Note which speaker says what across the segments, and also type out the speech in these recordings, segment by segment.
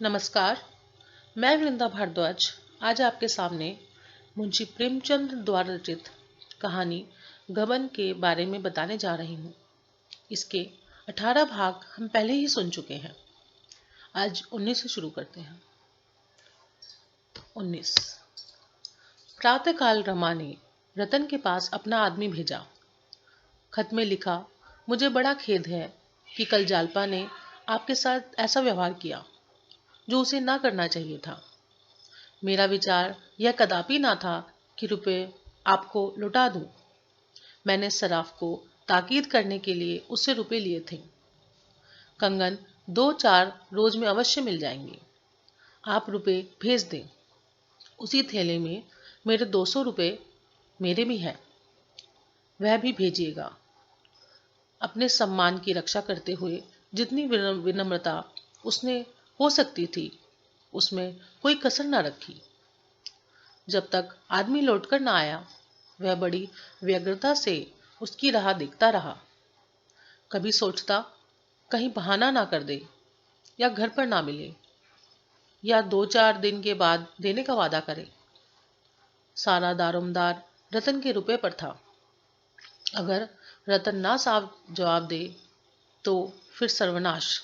Speaker 1: नमस्कार। मैं वृंदा भारद्वाज आज आपके सामने मुंशी प्रेमचंद द्वारा रचित कहानी गबन के बारे में बताने जा रही हूँ। इसके 18 भाग हम पहले ही सुन चुके हैं। आज 19 से शुरू करते हैं। 19। प्रातःकाल रमा ने रतन के पास अपना आदमी भेजा। खत में लिखा, मुझे बड़ा खेद है कि कल जालपा ने आपके साथ ऐसा व्यवहार किया जो उसे ना करना चाहिए था। मेरा विचार यह कदापि ना था कि रुपए आपको लौटा दूं। मैंने सराफ को ताकीद करने के लिए उससे रुपए लिए थे। कंगन 2-4 रोज में अवश्य मिल जाएंगे। आप रुपए भेज दें। उसी थैले में मेरे 200 रुपए मेरे भी हैं, वह भी भेजिएगा। अपने सम्मान की रक्षा करते हुए जितनी विनम्रता उसने हो सकती थी उसमें कोई कसर न रखी। जब तक आदमी लौटकर न आया वह बड़ी व्यग्रता से उसकी राह देखता रहा। कभी सोचता कहीं बहाना ना कर दे या घर पर ना मिले या 2-4 दिन के बाद देने का वादा करे। सारा दारोमदार रतन के रुपए पर था। अगर रतन ना साफ जवाब दे तो फिर सर्वनाश।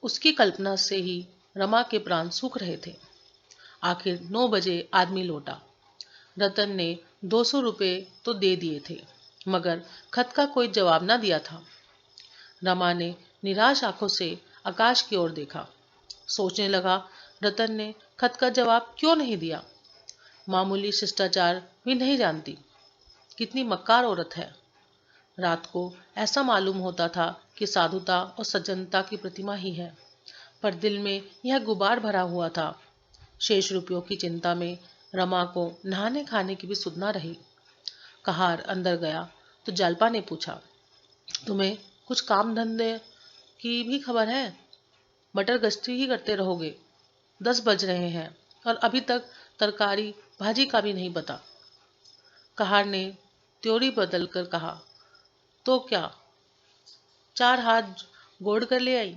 Speaker 1: उसकी कल्पना से ही रमा के प्राण सूख रहे थे। आखिर 9 बजे आदमी लौटा। रतन ने 200 रुपए तो दे दिए थे मगर खत का कोई जवाब ना दिया था। रमा ने निराश आंखों से आकाश की ओर देखा। सोचने लगा, रतन ने खत का जवाब क्यों नहीं दिया। मामूली शिष्टाचार भी नहीं जानती। कितनी मक्कार औरत है। रात को ऐसा मालूम होता था कि साधुता और सज्जनता की प्रतिमा ही है, पर दिल में यह गुबार भरा हुआ था। शेष रुपयों की चिंता में रमा को नहाने खाने की भी सुध न रही। कहार अंदर गया तो जालपा ने पूछा, तुम्हें कुछ काम धंधे की भी खबर है? मटर गश्ती ही करते रहोगे। 10 बज रहे हैं और अभी तक तरकारी भाजी का भी नहीं पता। कहार ने त्योरी बदल कर कहा, तो क्या 4 हाथ गोड़ कर ले आई?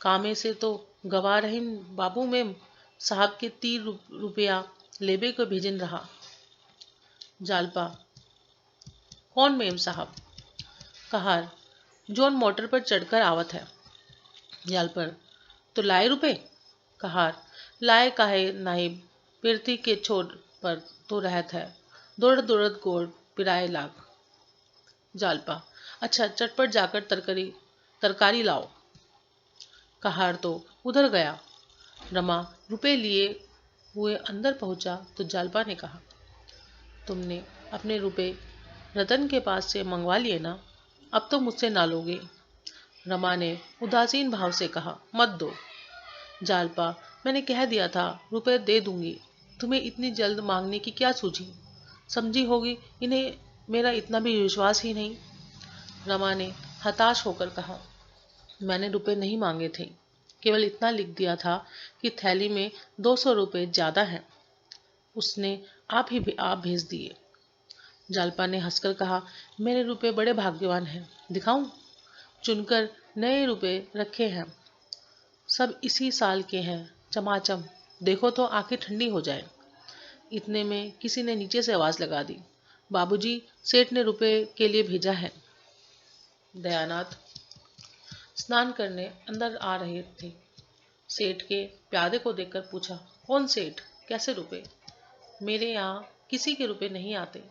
Speaker 1: कामे से तो गवा रहीम बाबू में साहब के 3 रुपया लेबे को भेजन रहा। जालपा, कौन मेम साहब? कहार, जोन मोटर पर चढ़कर आवत है। जालपर, तो लाए रुपए? कहार, लाए काहे नाहिब, पिरथी के छोर पर तो रहत है। दौड़त दौड़त गोड़ पिराए लाग। जालपा, अच्छा चटपट जाकर तरकारी लाओ। कहार तो उधर गया। रमा रुपए लिए हुए अंदर पहुंचा तो जालपा ने कहा, तुमने अपने रुपए रतन के पास से मंगवा लिए ना? अब तो मुझसे ना लोगे। रमा ने उदासीन भाव से कहा, मत दो। जालपा, मैंने कह दिया था रुपए दे दूंगी। तुम्हें इतनी जल्द मांगने की क्या सूझी? समझी होगी इन्हें मेरा इतना भी विश्वास ही नहीं। रमा ने हताश होकर कहा, मैंने रुपए नहीं मांगे थे, केवल इतना लिख दिया था कि थैली में 200 रुपए ज्यादा हैं। उसने आप भेज दिए। जालपा ने हंसकर कहा, मेरे रुपए बड़े भाग्यवान हैं, दिखाऊं? चुनकर नए रुपए रखे हैं, सब इसी साल के हैं, चमाचम। देखो तो आंखें ठंडी हो जाए। इतने में किसी ने नीचे से आवाज लगा दी, बाबूजी, सेठ ने रुपए के लिए भेजा है। दयानाथ स्नान करने अंदर आ रहे थे। सेठ के प्यादे को देखकर पूछा, कौन सेठ, कैसे रुपए? मेरे यहाँ किसी के रुपए नहीं आते।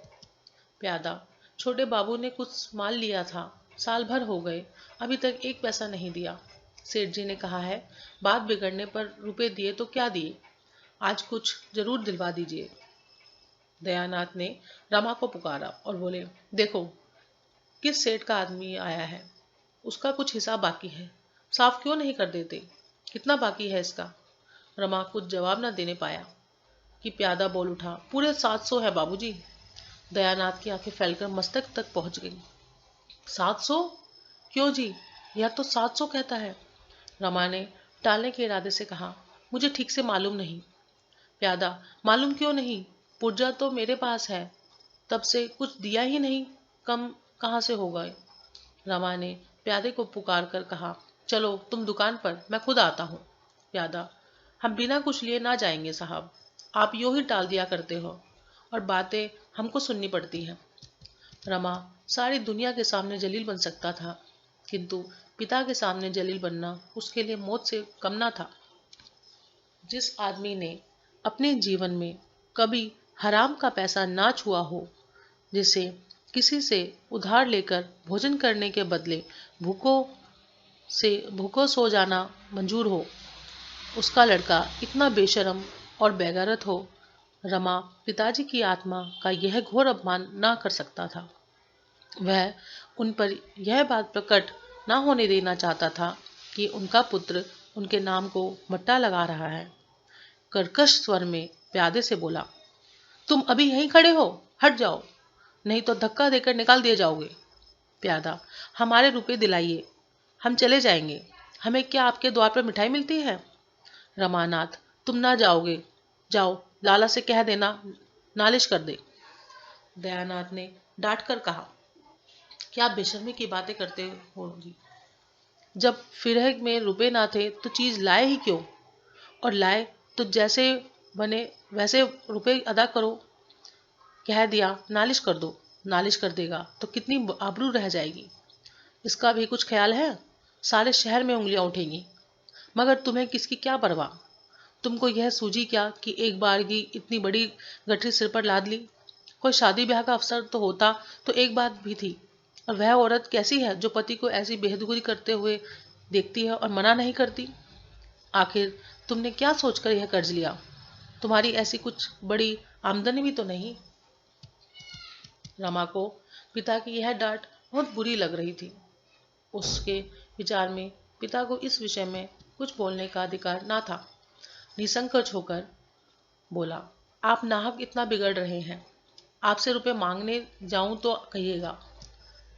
Speaker 1: प्यादा, छोटे बाबू ने कुछ माल लिया था, साल भर हो गए, अभी तक 1 पैसा नहीं दिया। सेठ जी ने कहा है, बात बिगड़ने पर रुपए दिए तो क्या दिए, आज कुछ जरूर दिलवा दीजिए। दयानाथ ने रमा को पुकारा और बोले, देखो किस सेठ का आदमी आया है, उसका कुछ हिसाब बाकी है, साफ क्यों नहीं कर देते? कितना बाकी है इसका? रमा कुछ जवाब न देने पाया कि प्यादा बोल उठा, पूरे 700 है बाबूजी। दयानाथ की आंखें फैलकर मस्तक तक पहुंच गई। 700? क्यों जी, यह तो 700 कहता है। रमा ने टालने के इरादे से कहा, मुझे ठीक से मालूम नहीं। प्यादा, मालूम क्यों नहीं? पुर्जा तो मेरे पास है, तब से कुछ दिया ही नहीं, कम कहाँ से होगा? रमा ने प्यादे को पुकार कर कहा, चलो तुम दुकान पर, मैं खुद आता हूँ। प्यादा, हम बिना कुछ लिए ना जाएंगे साहब, आप यूं ही टाल दिया करते हो और बातें हमको सुननी पड़ती हैं। रमा सारी दुनिया के सामने जलील बन सकता था, किंतु पिता के सामने जलील बनना उसके लिए मौत से कम ना था। जिस आदमी ने अपने जीवन में कभी हराम का पैसा ना छुआ हो, जिसे किसी से उधार लेकर भोजन करने के बदले भूखों सो जाना मंजूर हो, उसका लड़का इतना बेशर्म और बेगैरत हो, रमा पिताजी की आत्मा का यह घोर अपमान ना कर सकता था। वह उन पर यह बात प्रकट ना होने देना चाहता था कि उनका पुत्र उनके नाम को मट्टा लगा रहा है। कर्कश स्वर में प्यादे से बोला, तुम अभी यहीं खड़े हो, हट जाओ, नहीं तो धक्का देकर निकाल दिए जाओगे। प्यादा, हमारे रुपए दिलाइए, हम चले जाएंगे। हमें क्या आपके द्वार पर मिठाई मिलती है? रमानाथ, तुम ना जाओगे, जाओ लाला से कह देना नालिश कर दे। दयानाथ ने डांट कर कहा, क्या बेशर्मी की बातें करते हो जी? जब फिरहग में रुपए ना थे तो चीज लाए ही क्यों, और लाए तो जैसे बने वैसे रुपए अदा करो। कह दिया नालिश कर दो, नालिश कर देगा तो कितनी आबरू रह जाएगी, इसका भी कुछ ख्याल है? सारे शहर में उंगलियां उठेंगी, मगर तुम्हें किसकी क्या परवाह? तुमको यह सूझी क्या कि एक बार की इतनी बड़ी गठरी सिर पर लाद ली? कोई शादी ब्याह का अवसर तो होता तो एक बात भी थी, और वह औरत कैसी है जो पति को ऐसी बेहदगुरी करते हुए देखती है और मना नहीं करती? आखिर तुमने क्या सोचकर यह कर्ज लिया? तुम्हारी ऐसी कुछ बड़ी आमदनी भी तो नहीं। रमा को पिता की यह डांट बहुत बुरी लग रही थी। उसके विचार में पिता को इस विषय में कुछ बोलने का अधिकार ना था। निसंकोच होकर बोला, आप नाहक इतना बिगड़ रहे हैं, आपसे रुपए मांगने जाऊं तो कहिएगा,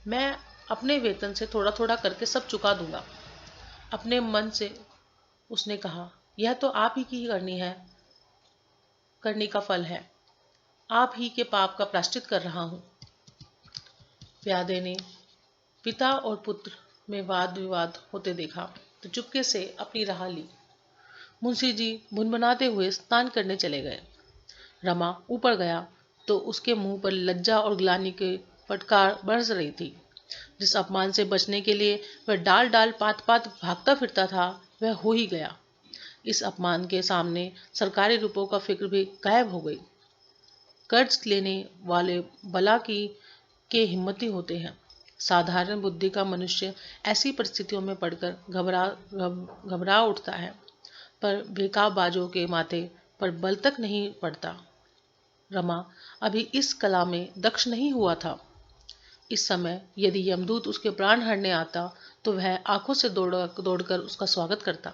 Speaker 1: मैं अपने वेतन से थोड़ा थोड़ा करके सब चुका दूंगा। अपने मन से उसने कहा, यह तो आप ही की करनी का फल है, आप ही के पाप का प्रायश्चित कर रहा हूं। प्यादे ने पिता और पुत्र में वाद विवाद होते देखा तो चुपके से अपनी राह ली। मुंशी जी भुनभुनाते हुए स्नान करने चले गए। रमा ऊपर गया तो उसके मुंह पर लज्जा और ग्लानि के फटकार बरस रही थी। जिस अपमान से बचने के लिए वह डाल डाल पात पात भागता फिरता था, वह हो ही गया। इस अपमान के सामने सरकारी रुपयों का फिक्र भी गायब हो गई। कर्ज लेने वाले बला की के हिम्मती होते हैं। साधारण बुद्धि का मनुष्य ऐसी परिस्थितियों में पड़कर घबरा उठता है, पर बेकाबबाजों के माथे पर बल तक नहीं पड़ता। रमा अभी इस कला में दक्ष नहीं हुआ था। इस समय यदि यमदूत उसके प्राण हरने आता तो वह आंखों से दौड़कर उसका स्वागत करता।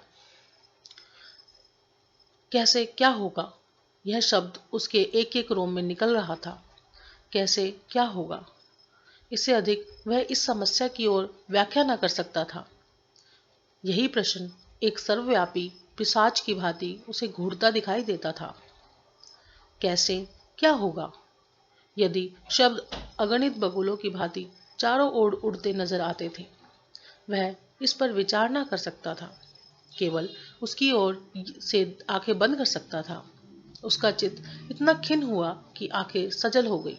Speaker 1: कैसे क्या होगा, यह शब्द उसके एक एक रोम में निकल रहा था। कैसे क्या होगा, इससे अधिक वह इस समस्या की ओर व्याख्या न कर सकता था। यही प्रश्न एक सर्वव्यापी पिशाच की भांति उसे घूरता दिखाई देता था। कैसे क्या होगा, यदि शब्द अगणित बगुलों की भांति चारों ओर उड़ते नजर आते थे। वह इस पर विचार न कर सकता था, केवल उसकी ओर से आंखें बंद कर सकता था। उसका चित्त इतना खिन्न हुआ कि आंखें सजल हो गई।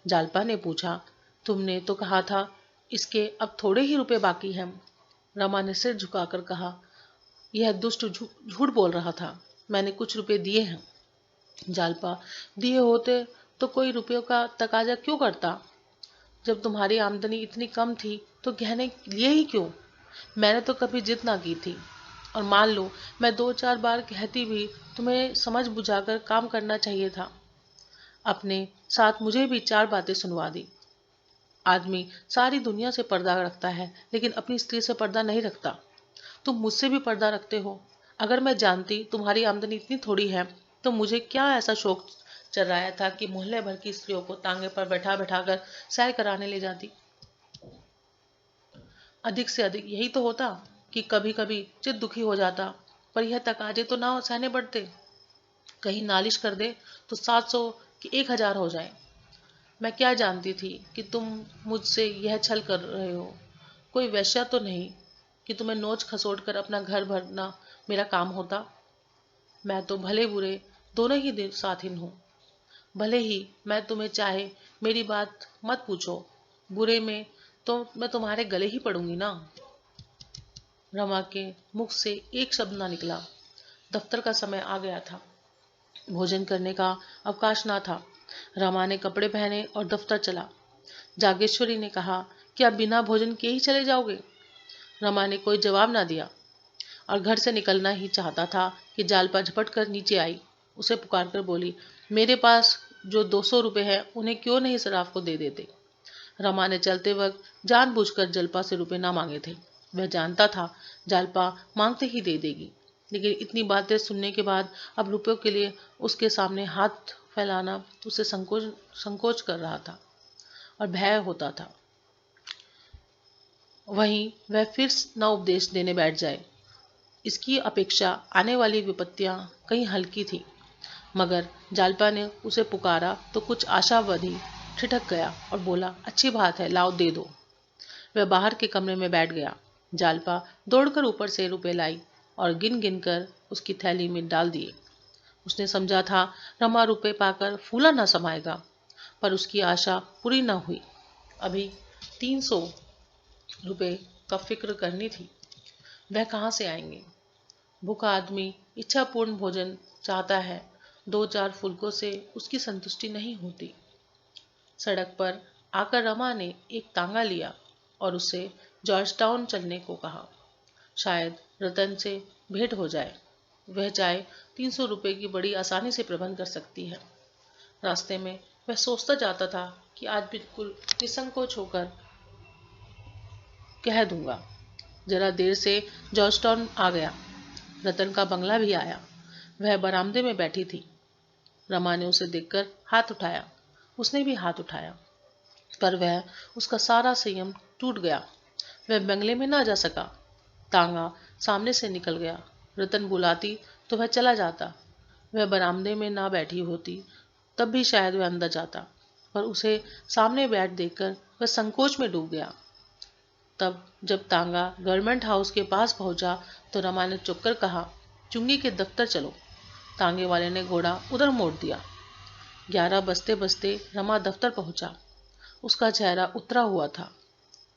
Speaker 1: जालपा ने पूछा, तुमने तो कहा था इसके अब थोड़े ही रुपए बाकी हैं। रमा ने सिर झुकाकर कहा, यह दुष्ट झूठ बोल रहा था, मैंने कुछ रुपए दिए हैं। जालपा, दिए होते तो कोई रुपयों का तकाजा क्यों करता? जब तुम्हारी आमदनी इतनी कम थी तो गहने लिए ही क्यों? मैंने तो कभी जिद ना की थी, और मान लो मैं 2-4 बार कहती भी, तुम्हें समझ बुझाकर काम करना चाहिए था। अपने साथ मुझे भी 4 बातें सुनवा दी। आदमी सारी दुनिया से पर्दा रखता है, लेकिन अपनी स्त्री से पर्दा नहीं रखता। तुम मुझसे भी पर्दा रखते हो। अगर मैं जानती तुम्हारी आमदनी इतनी थोड़ी है तो मुझे क्या ऐसा शौक चल रहा था कि मोहल्ले भर की स्त्रियों को तांगे पर बैठा बैठा कर सैर कराने ले जाती। अधिक से अधिक यही तो होता कि कभी कभी चित दुखी हो जाता, पर यह तकाजे तो ना सहने पड़ते। कहीं नालिश कर दे तो 700 कि 1000 हो जाए। मैं क्या जानती थी कि तुम मुझसे यह छल कर रहे हो। कोई वैश्या तो नहीं कि तुम्हें नोच खसोट कर अपना घर भरना मेरा काम होता? मैं तो भले बुरे दोनों ही साथिन हूँ। भले ही मैं तुम्हें चाहे मेरी बात मत पूछो, बुरे में तो मैं तुम्हारे गले ही पड़ूंगी ना। रमा के मुख से एक शब्द ना निकला। दफ्तर का समय आ गया था। भोजन करने का अवकाश ना था। रमा ने कपड़े पहने और दफ्तर चला। जागेश्वरी ने कहा कि आप बिना भोजन के ही चले जाओगे? रमा ने कोई जवाब ना दिया और घर से निकलना ही चाहता था कि जालपा झपट कर नीचे आई। उसे पुकार कर बोली, मेरे पास जो 200 रुपए है उन्हें क्यों नहीं सराफ को दे देते? रमा ने चलते वक्त जानबूझकर जलपा से रुपए ना मांगे थे। वह जानता था जालपा मांगते ही दे देगी, लेकिन इतनी बातें सुनने के बाद अब रुपयों के लिए उसके सामने हाथ फैलाना उसे संकोच कर रहा था और भय होता था। वहीं वह फिर न उपदेश देने बैठ जाए। इसकी अपेक्षा आने वाली विपत्तियां कहीं हल्की थी। मगर जालपा ने उसे पुकारा तो कुछ आशावादी ठिठक गया और बोला, अच्छी बात है, लाओ दे दो। वह बाहर के कमरे में बैठ गया। जालपा दौड़कर ऊपर से रुपए लाई और गिन गिन कर उसकी थैली में डाल दिए। उसने समझा था रमा रुपए पाकर फूला न समाएगा, पर उसकी आशा पूरी न हुई। अभी 300 रुपए का फिक्र करनी थी। वह कहाँ से आएंगे? भूखा आदमी इच्छापूर्ण भोजन चाहता है, 2-4 फुलकों से उसकी संतुष्टि नहीं होती। सड़क पर आकर रमा ने एक तांगा लिया और उसे जॉर्ज टाउन चलने को कहा। शायद रतन से भेंट हो जाए। वह चाहे 300 रुपए की बड़ी आसानी से प्रबंध कर सकती है। रास्ते में वह सोचता जाता था कि आज बिल्कुल निसंकोच होकर कह दूंगा। जरा देर से जॉर्ज टाउन आ गया। रतन का बंगला भी आया। वह बरामदे में बैठी थी। रमा ने उसे देखकर हाथ उठाया। उसने भी हाथ उठाया, पर वह उसका सारा संयम टूट गया। वह बंगले में ना जा सका। तांगा सामने से निकल गया। रतन बुलाती तो वह चला जाता। वह बरामदे में ना बैठी होती तब भी शायद वह अंदर जाता, पर उसे सामने बैठ देखकर वह संकोच में डूब गया। तब जब तांगा गवर्नमेंट हाउस के पास पहुंचा तो रमा ने चुपकर कहा, चुंगी के दफ्तर चलो। तांगे वाले ने घोड़ा उधर मोड़ दिया। 11 बजते बजते रमा दफ्तर पहुंचा। उसका चेहरा उतरा हुआ था।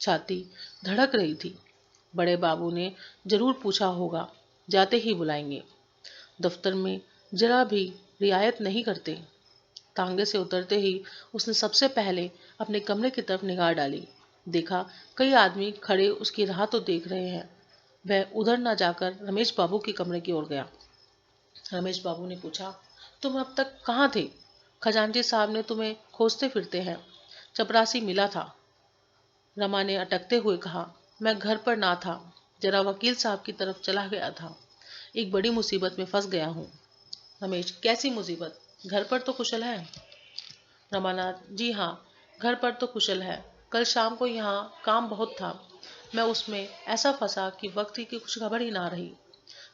Speaker 1: छाती धड़क रही थी। बड़े बाबू ने जरूर पूछा होगा, जाते ही बुलाएंगे। दफ्तर में जरा भी रियायत नहीं करते। तांगे से उतरते ही उसने सबसे पहले अपने कमरे की तरफ निगाह डाली। देखा कई आदमी खड़े उसकी राह तो देख रहे हैं। वह उधर न जाकर रमेश बाबू के कमरे की ओर गया। रमेश बाबू ने पूछा, तुम अब तक कहाँ थे? खजांची साहब ने तुम्हें खोजते फिरते हैं। चपरासी मिला था। रमा ने अटकते हुए कहा, मैं घर पर ना था, जरा वकील साहब की तरफ चला गया था। एक बड़ी मुसीबत में फंस गया हूँ। रमेश, कैसी मुसीबत? घर पर तो कुशल है? रमानाथ, जी हाँ, घर पर तो कुशल है। कल शाम को यहाँ काम बहुत था। मैं उसमें ऐसा फंसा कि वक्त की कुछ खबर ही ना रही।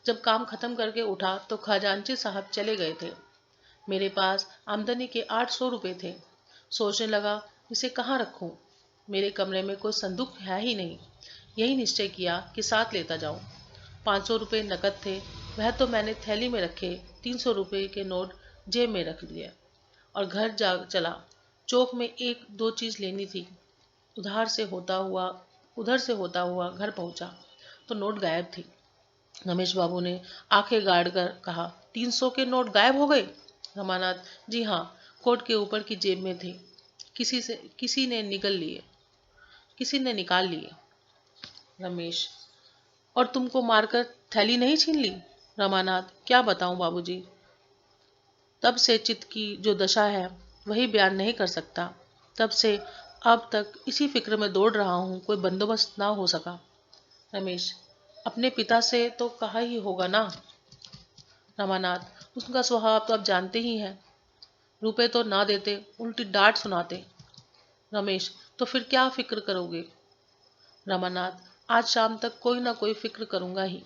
Speaker 1: जब काम खत्म करके उठा तो खजांची साहब चले गए थे। मेरे पास आमदनी के 800 रुपए थे। सोचने लगा इसे कहाँ रखूं। मेरे कमरे में कोई संदूक है ही नहीं। यही निश्चय किया कि साथ लेता जाऊं। 500 रुपये नकद थे, वह तो मैंने थैली में रखे। 300 रुपये के नोट जेब में रख लिए और घर जा चला। चौक में 1-2 चीज लेनी थी। उधर से होता हुआ घर पहुंचा तो नोट गायब थी। रमेश बाबू ने आंखें गाड़ कर कहा, 300 के नोट गायब हो गए? रमानाथ, जी हाँ, कोट के ऊपर की जेब में थे। किसी ने निकाल लिए। रमेश, और तुमको मारकर थैली नहीं छीन ली? रमानाथ, क्या बताऊं बाबूजी, तब से चित्त की जो दशा है वही बयान नहीं कर सकता। तब से अब तक इसी फिक्र में दौड़ रहा हूँ, कोई बंदोबस्त ना हो सका। रमेश, अपने पिता से तो कहा ही होगा ना? रमानाथ, उसका स्वभाव तो आप जानते ही हैं। रुपए तो ना देते, उल्टी डांट सुनाते। रमेश, तो फिर क्या फिक्र करोगे? रमानाथ, आज शाम तक कोई ना कोई फिक्र करूंगा ही।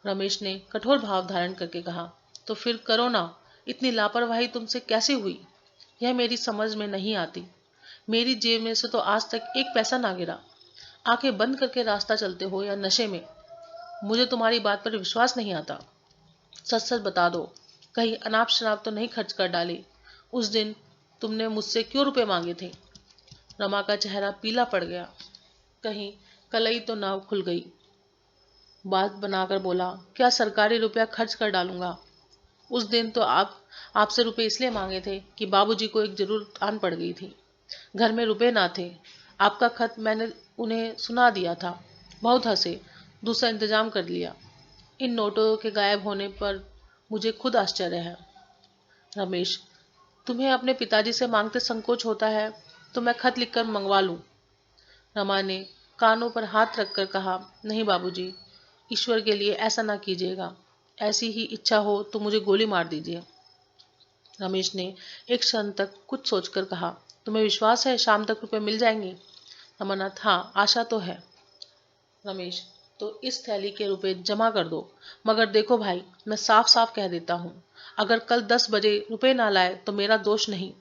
Speaker 1: रमेश ने कठोर भाव धारण करके कहा, तो फिर करो ना। इतनी लापरवाही तुमसे कैसे हुई, यह मेरी समझ में नहीं आती। मेरी जेब में से तो आज तक 1 पैसा ना गिरा। आंखें बंद करके रास्ता चलते हो या नशे में? मुझे तुम्हारी बात पर विश्वास नहीं आता। सच सच बता दो, कहीं अनाप शनाप तो नहीं खर्च कर डाली? उस दिन तुमने मुझसे क्यों रुपए मांगे थे? रमा का चेहरा पीला पड़ गया। कहीं कलई तो ना खुल गई। बात बनाकर बोला, क्या सरकारी रुपया खर्च कर डालूंगा? उस दिन तो आपसे रुपए इसलिए मांगे थे कि बाबूजी को एक जरूरत आन पड़ गई थी। घर में रुपए ना थे। आपका खत मैंने उन्हें सुना दिया था। बहुत हंसे। दूसरा इंतजाम कर लिया। इन नोटों के गायब होने पर मुझे खुद आश्चर्य है। रमेश, तुम्हें अपने पिताजी से मांगते संकोच होता है तो मैं खत लिखकर मंगवा लूं। रमा ने कानों पर हाथ रखकर कहा, नहीं बाबूजी, ईश्वर के लिए ऐसा ना कीजिएगा। ऐसी ही इच्छा हो तो मुझे गोली मार दीजिए। रमेश ने एक क्षण तक कुछ सोचकर कहा, तुम्हें विश्वास है शाम तक रुपए मिल जाएंगे? रमानाथ, हाँ, आशा तो है। रमेश, तो इस थैली के रुपए जमा कर दो। मगर देखो भाई, मैं साफ साफ कह देता हूँ, अगर कल 10 बजे रुपए ना लाए तो मेरा दोष नहीं।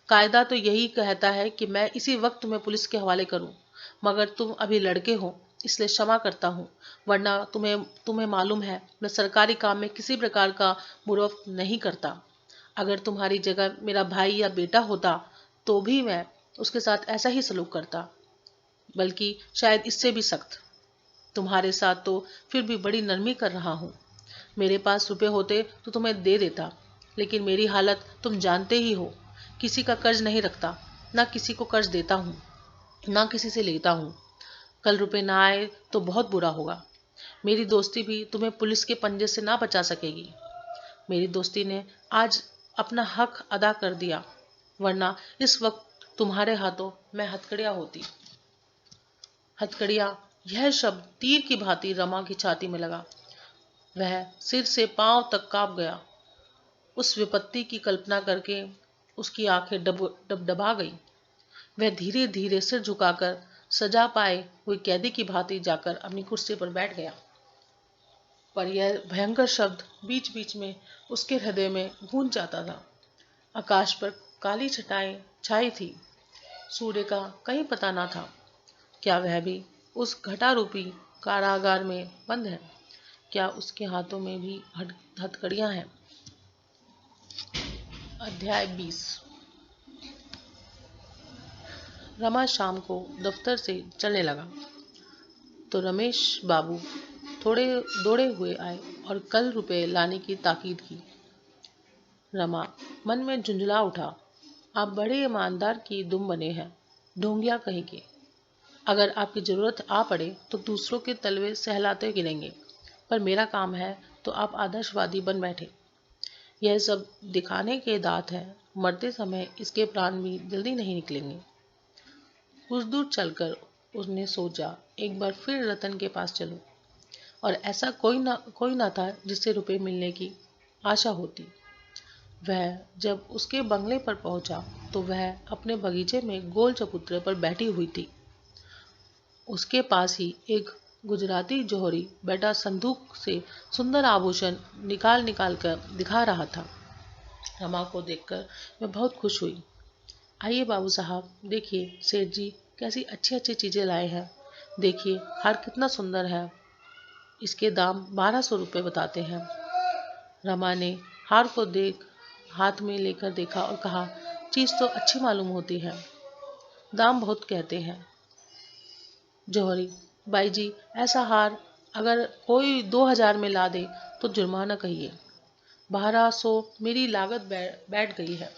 Speaker 1: कायदा तो यही कहता है कि मैं इसी वक्त तुम्हें पुलिस के हवाले करूं। मगर तुम अभी लड़के हो, इसलिए क्षमा करता हूँ। वरना तुम्हें मालूम है, मैं सरकारी काम में किसी प्रकार का बुरवफ नहीं करता। अगर तुम्हारी जगह मेरा भाई या बेटा होता तो भी मैं उसके साथ ऐसा ही सलूक करता, बल्कि शायद इससे भी सख्त। तुम्हारे साथ तो फिर भी बड़ी नरमी कर रहा हूँ। मेरे पास रुपए होते तो तुम्हें दे देता, लेकिन मेरी हालत तुम जानते ही हो। किसी का कर्ज नहीं रखता, ना किसी को कर्ज देता हूँ, ना किसी से लेता हूँ। कल रुपए ना आए तो बहुत बुरा होगा। मेरी दोस्ती भी तुम्हें पुलिस के पंजे से ना बचा सकेगी। मेरी दोस्ती ने आज अपना हक अदा कर दिया, वरना इस वक्त तुम्हारे हाथों मैं हथकड़िया होती। हथकड़िया, यह शब्द तीर की भांति रमा की छाती में लगा। वह सिर से पांव तक कांप गया। उस विपत्ति की कल्पना करके उसकी आंखें डबडबा गई। वह धीरे धीरे सिर झुकाकर सजा पाए हुए कैदी की भांति जाकर अपनी कुर्सी पर बैठ गया। पर यह भयंकर शब्द बीच बीच में उसके हृदय में गूंज जाता था। आकाश पर काली छटाएं छाई थी। सूर्य का कहीं पता ना था। क्या वह भी उस घटारूपी कारागार में बंद है? क्या उसके हाथों में भी हथकड़ियां हैं? अध्याय 20। रमा शाम को दफ्तर से चलने लगा तो रमेश बाबू थोड़े दौड़े हुए आए और कल रुपए लाने की ताकीद की। रमा मन में झुंझला उठा, आप बड़े ईमानदार की दुम बने हैं, ढोंगिया कहीं के। अगर आपकी जरूरत आ पड़े तो दूसरों के तलवे सहलाते गिरेंगे, पर मेरा काम है तो आप आदर्शवादी बन बैठे। यह सब दिखाने के दांत है, मरते समय इसके प्राण भी जल्दी नहीं निकलेंगे। कुछ दूर चलकर उसने सोचा, एक बार फिर रतन के पास चलूं, और ऐसा कोई ना था जिससे रुपए मिलने की आशा होती। वह जब उसके बंगले पर पहुंचा तो वह अपने बगीचे में गोल चबूतरे पर बैठी हुई थी। उसके पास ही एक गुजराती जोहरी बैठा संदूक से सुंदर आभूषण निकाल निकाल कर दिखा रहा था। रमा को देखकर मैं बहुत खुश हुई। आइए बाबू साहब, देखिए सेठ जी कैसी अच्छी अच्छी चीजें लाए हैं। देखिए हार कितना सुंदर है, इसके दाम 1200 रुपये बताते हैं। रमा ने हार को हाथ में लेकर देखा और कहा, चीज तो अच्छी मालूम होती है, दाम बहुत कहते हैं। जौहरी, बाई जी, ऐसा हार अगर कोई 2000 में ला दे तो जुर्माना कहिए। 1200 मेरी लागत बैठ गई है।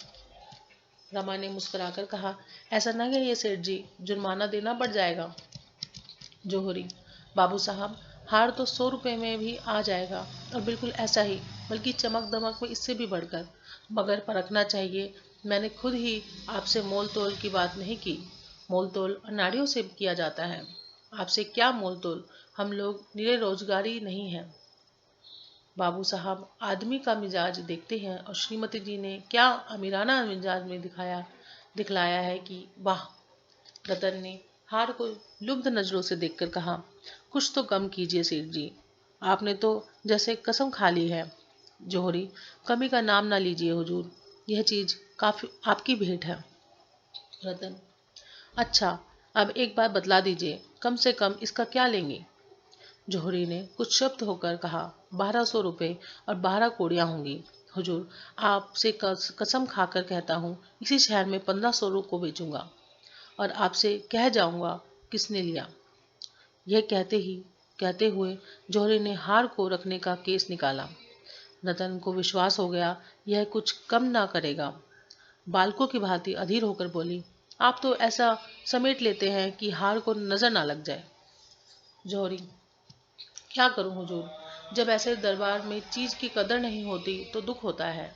Speaker 1: रमा ने मुस्कुराकर कहा, ऐसा ना कहिए सेठ जी, जुर्माना देना पड़ जाएगा। जौहरी, बाबू साहब, हार तो 100 रुपये में भी आ जाएगा, और बिल्कुल ऐसा ही, बल्कि चमक दमक में इससे भी बढ़कर। मगर परखना चाहिए, मैंने खुद ही आपसे मोल तोल की बात नहीं की। मोल तोल अनाड़ियों से किया जाता है। आपसे क्या मोल तोल, हम लोग निरे रोजगारी नहीं हैं। बाबू साहब आदमी का मिजाज देखते हैं, और श्रीमती जी ने क्या अमीराना मिजाज में दिखलाया है कि वाह। रतन ने हार को लुब्ध नजरों से देखकर कहा, कुछ तो कम कीजिए सेठ जी, आपने तो जैसे कसम खा ली है। जौहरी, कमी का नाम ना लीजिए हुजूर, यह चीज काफी आपकी भेंट है। रतन, अच्छा अब एक बात बतला दीजिए, कम से कम इसका क्या लेंगे? जौहरी ने कुछ शब्द होकर कहा, 1200 रुपये और 12 कौड़ियाँ होंगी। हुजूर, आपसे कसम खाकर कहता हूँ, इसी शहर में 1500 को बेचूंगा और आपसे कह जाऊंगा किसने लिया। यह कहते हुए जौहरी ने हार को रखने का केस निकाला। रतन को विश्वास हो गया यह कुछ कम ना करेगा। बालकों की भांति अधीर होकर बोली, आप तो ऐसा समेट लेते हैं कि हार को नजर ना लग जाए। जौहरी, क्या करूं हुजूर, जब ऐसे दरबार में चीज की कदर नहीं होती तो दुख होता है।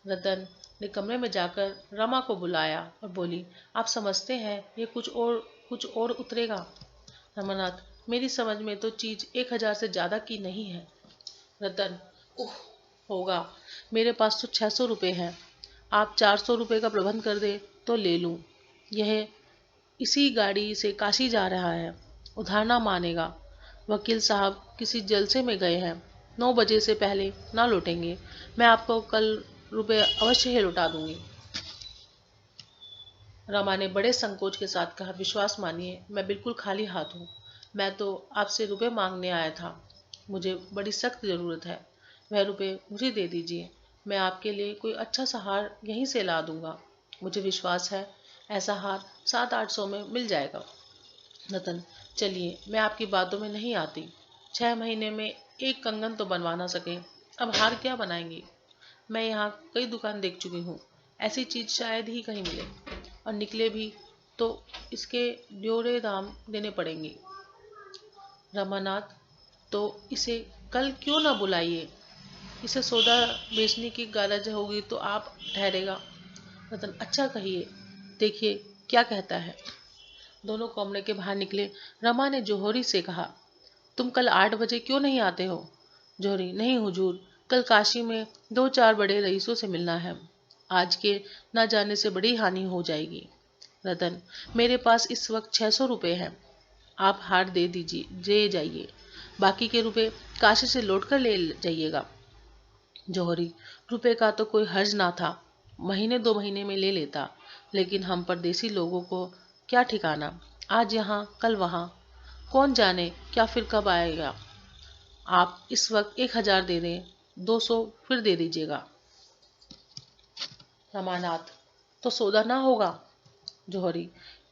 Speaker 1: रतन ने कमरे में जाकर रमा को बुलाया और बोली, आप समझते हैं ये कुछ और उतरेगा? रमानाथ, मेरी समझ में तो चीज 1000 से ज्यादा की नहीं है। रतन, उह, होगा, मेरे पास तो 600 रुपये हैं। आप 400 रुपये का प्रबंध कर दे तो ले लूं। यह इसी गाड़ी से काशी जा रहा है, उधार ना मानेगा। वकील साहब किसी जलसे में गए हैं, 9 बजे से पहले ना लौटेंगे। मैं आपको कल रुपए अवश्य ही लौटा दूंगी। रमा ने बड़े संकोच के साथ कहा, विश्वास मानिए, मैं बिल्कुल खाली हाथ हूँ। मैं तो आपसे रुपए मांगने आया था। मुझे बड़ी सख्त जरूरत है। वह रुपए मुझे दे दीजिए। मैं आपके लिए कोई अच्छा सा हार यहीं से ला दूंगा। मुझे विश्वास है ऐसा हार 700-800 में मिल जाएगा। रतन, चलिए, मैं आपकी बातों में नहीं आती। 6 महीने में एक कंगन तो बनवा ना सके, अब हार क्या बनाएंगी? मैं यहाँ कई दुकान देख चुकी हूँ, ऐसी चीज शायद ही कहीं मिले, और निकले भी तो इसके जोड़े दाम देने पड़ेंगे। रमानाथ, तो इसे कल क्यों ना बुलाइए? इसे सौदा बेचने की गरज होगी तो आप ठहरेगा। रतन, अच्छा कहिए, देखिए क्या कहता है। दोनों कमरे के बाहर निकले। रमा ने जौहरी से कहा, तुम कल 8 बजे क्यों नहीं आते हो? जौहरी, नहीं हुजूर, कल काशी में 2-4 बड़े रईसों से मिलना है। आज के न जाने से बड़ी हानि हो जाएगी। रतन, मेरे पास इस वक्त 600 रुपये हैं। आप हार दे जाइए, बाकी के रुपए काशी से लौट कर ले जाइएगा। जौहरी, रुपए का तो कोई हर्ज ना था, महीने 2 महीने में ले लेता, लेकिन हम परदेसी लोगों को क्या ठिकाना, आज यहाँ कल वहाँ, कौन जाने क्या फिर कब आएगा। आप इस वक्त 1000 दे दें, 200 फिर दे दीजिएगा। रमानाथ, तो सौदा ना होगा? जौहरी,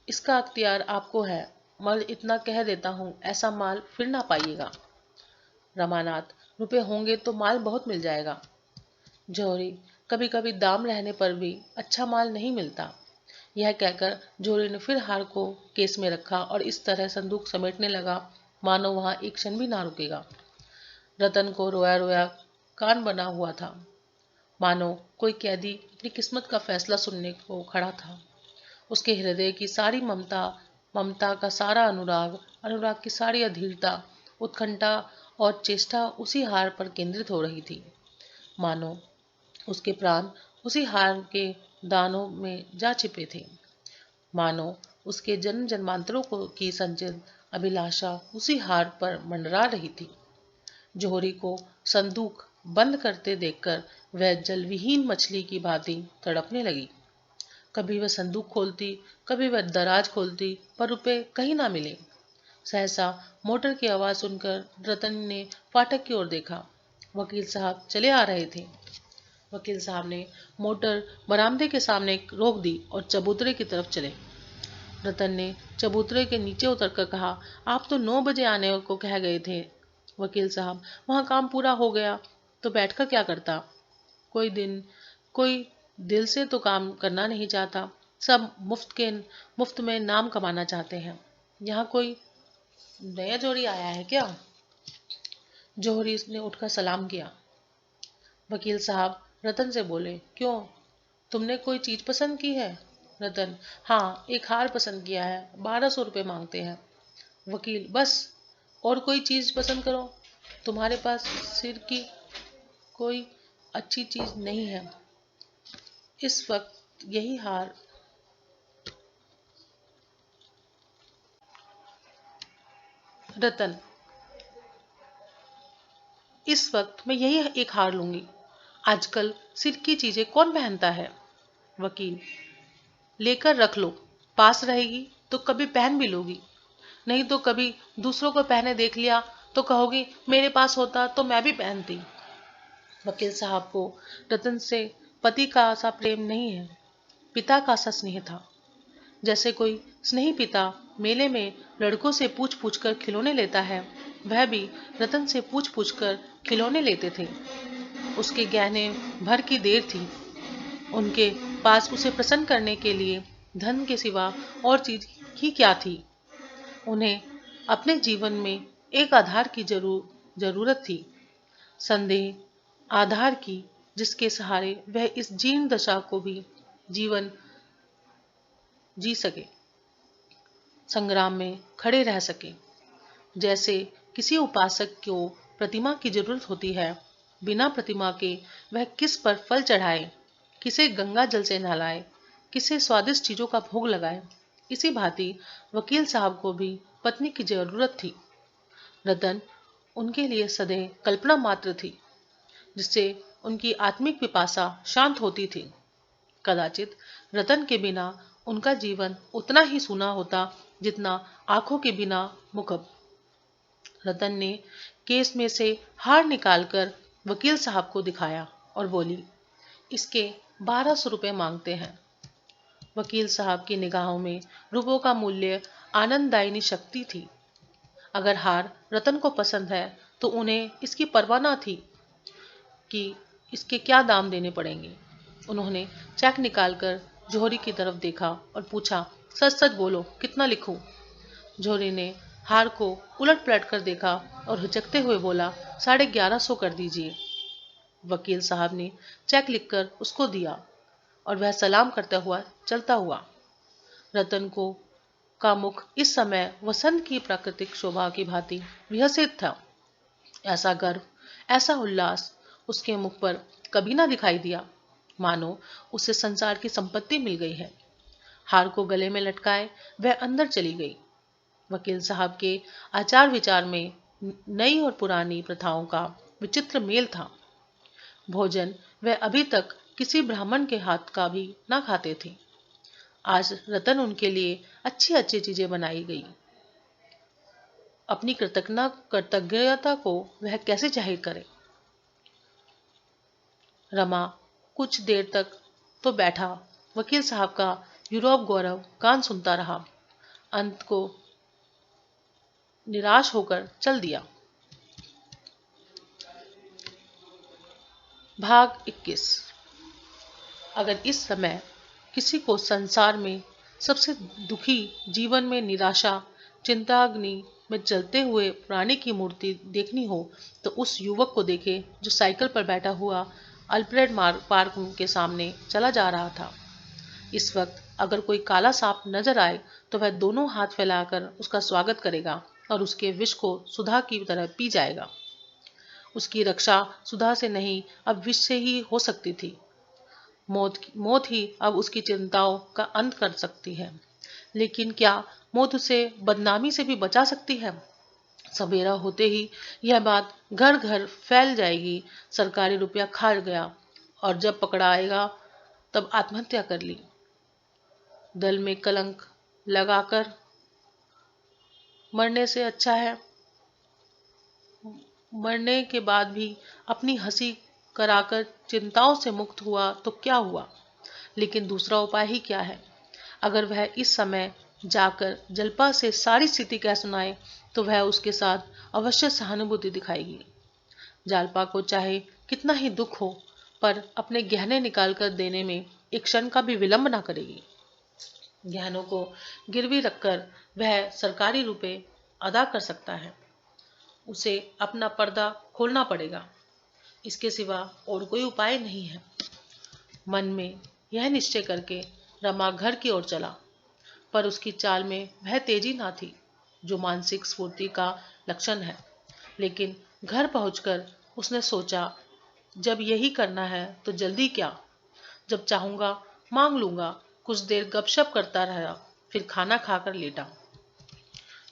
Speaker 1: इसका अख्तियार आपको है, मल इतना कह देता हूँ, ऐसा माल फिर ना पाइएगा। रमानाथ, रुपए होंगे तो माल बहुत मिल जाएगा। जौहरी, कभी कभी दाम रहने पर भी अच्छा माल नहीं मिलता। यह कहकर जौहरी ने फिर हार को केस में रखा और इस तरह संदूक समेटने लगा मानो वहां एक क्षण भी ना रुकेगा। रतन को रोया रोया कान बना हुआ था, मानो कोई कैदी अपनी किस्मत का फैसला सुनने को खड़ा था। उसके हृदय की सारी ममता, ममता का सारा अनुराग, अनुराग की सारी अधीरता, उत्कंठा और चेष्टा उसी हार पर केंद्रित हो रही थी। मानो उसके प्राण उसी हार के दानों में जा छिपे थे। मानो उसके जन्म जन्मांतरों को की संचित अभिलाषा उसी हार पर मंडरा रही थी। जौहरी को संदूक बंद करते देखकर वह जलविहीन मछली की भांति तड़पने लगी। कभी वह संदूक खोलती, कभी वह दराज खोलती, पर रुपए कहीं ना मिले। सहसा मोटर की आवाज सुनकर रतन ने फाटक की ओर देखा। वकील साहब चले आ रहे थे। वकील साहब ने मोटर बरामदे के सामने रोक दी और चबूतरे की तरफ चले। रतन ने चबूतरे के नीचे उतरकर कहा, आप तो 9 बजे आने को कह गए थे। वकील साहब, वहां काम पूरा हो गया तो बैठकर क्या करता? कोई दिल से तो काम करना नहीं चाहता, सब मुफ्त में नाम कमाना चाहते हैं। यहाँ कोई नया जोड़ी आया है क्या? जौहरी ने उठकर सलाम किया। वकील साहब रतन से बोले, क्यों, तुमने कोई चीज पसंद की है? रतन, हाँ, एक हार पसंद किया है, 1200 रुपये मांगते हैं। वकील, बस, और कोई चीज पसंद करो, तुम्हारे पास सिर की कोई अच्छी चीज नहीं है? इस वक्त यही हार रतन, इस वक्त मैं यही एक हार लूंगी। आजकल सिर की चीजें कौन पहनता है? वकील, लेकर रख लो, पास रहेगी तो कभी पहन भी लोगी। नहीं तो कभी दूसरों को पहने देख लिया तो कहोगी मेरे पास होता तो मैं भी पहनती। वकील साहब को रतन से पति का सा प्रेम नहीं है, पिता का सा स्नेह था। जैसे कोई स्नेही पिता मेले में लड़कों से पूछ पूछ कर खिलौने लेता है, वह भी रतन से पूछ पूछ कर खिलौने लेते थे। उसके गहने भर की देर थी। उनके पास उसे प्रसन्न करने के लिए धन के सिवा और चीज ही क्या थी। उन्हें अपने जीवन में एक आधार की जरूरत थी, संदेह आधार की, जिसके सहारे वह इस जीर्ण दशा को भी जीवन जी सके, संग्राम में खड़े रह सके। जैसे किसी उपासक को प्रतिमा की जरूरत होती है, बिना प्रतिमा के वह किस पर फल चढ़ाए, किसे गंगा जल से नहलाए, किसे स्वादिष्ट चीजों का भोग लगाए, इसी भांति वकील साहब को भी पत्नी की जरूरत थी। रतन उनके लिए सदैव कल्पना मात्र थी, जिससे उनकी आत्मिक पिपासा शांत होती थी। कदाचित रतन के बिना उनका जीवन उतना ही सूना होता जितना आंखों के बिना मुखब। रतन ने केस में से हार निकालकर वकील साहब को दिखाया और बोली, इसके 1200 रुपए मांगते हैं। वकील साहब की निगाहों में रुपयों का मूल्य आनंददायिनी शक्ति थी। अगर हार रतन को पसंद है तो उन्हें इसकी परवाह न थी कि इसके क्या दाम देने पड़ेंगे। उन्होंने चेक निकालकर जौहरी की तरफ देखा और पूछा, सच सच बोलो, कितना लिखूं? जौहरी ने हार को उलट पलट कर देखा और हिचकते हुए बोला, 1150 कर दीजिए। वकील साहब ने चेक लिखकर उसको दिया और वह सलाम करता हुआ चलता हुआ। रतन को का मुख इस समय वसंत की प्राकृतिक शोभा की भांति विकसित था। ऐसा गर्व, ऐसा उल्लास उसके मुख पर कभी ना दिखाई दिया, मानो उसे संसार की संपत्ति मिल गई है। हार को गले में लटकाए वह अंदर चली गई। वकील साहब के आचार विचार में नई और पुरानी प्रथाओं का विचित्र मेल था। भोजन वह अभी तक किसी ब्राह्मण के हाथ का भी ना खाते थे। आज रतन उनके लिए अच्छी अच्छी चीजें बनाई गई। अपनी कृतज्ञता को वह कैसे जाहिर करे। रमा कुछ देर तक तो बैठा वकील साहब का यूरोप गौरव गान सुनता रहा, अंत को निराश होकर चल दिया। भाग 21। अगर इस समय किसी को संसार में सबसे दुखी, जीवन में निराशा, चिंताग्नि में जलते हुए प्राणी की मूर्ति देखनी हो तो उस युवक को देखे जो साइकिल पर बैठा हुआ अल्फ्रेड पार्क के सामने चला जा रहा था। इस वक्त अगर कोई काला सांप नजर आए तो वह दोनों हाथ फैलाकर उसका स्वागत करेगा और उसके विष को सुधा की तरह पी जाएगा। उसकी रक्षा सुधा से नहीं, अब विष से ही हो सकती थी। मौत ही अब उसकी चिंताओं का अंत कर सकती है। लेकिन क्या मौत उसे बदनामी से भी बचा सकती है? सवेरा होते ही यह बात घर घर फैल जाएगी, सरकारी रुपया खा गया और जब पकड़ा आएगा तब आत्महत्या कर ली। दल में कलंक लगाकर मरने से अच्छा है, मरने के बाद भी अपनी हंसी कराकर चिंताओं से मुक्त हुआ तो क्या हुआ। लेकिन दूसरा उपाय ही क्या है? अगर वह इस समय जाकर जल्पा से सारी स्थिति कह सुनाए तो वह उसके साथ अवश्य सहानुभूति दिखाएगी। जालपा को चाहे कितना ही दुख हो, पर अपने गहने निकाल कर देने में एक क्षण का भी विलंब ना करेगी। गहनों को गिरवी रखकर वह सरकारी रुपए अदा कर सकता है। उसे अपना पर्दा खोलना पड़ेगा, इसके सिवा और कोई उपाय नहीं है। मन में यह निश्चय करके रमा घर की ओर चला, पर उसकी चाल में वह तेजी ना थी जो मानसिक स्फूर्ति का लक्षण है। लेकिन घर पहुंचकर उसने सोचा, जब यही करना है तो जल्दी क्या, जब चाहूंगा मांग लूंगा। कुछ देर गपशप करता रहा, फिर खाना खाकर लेटा।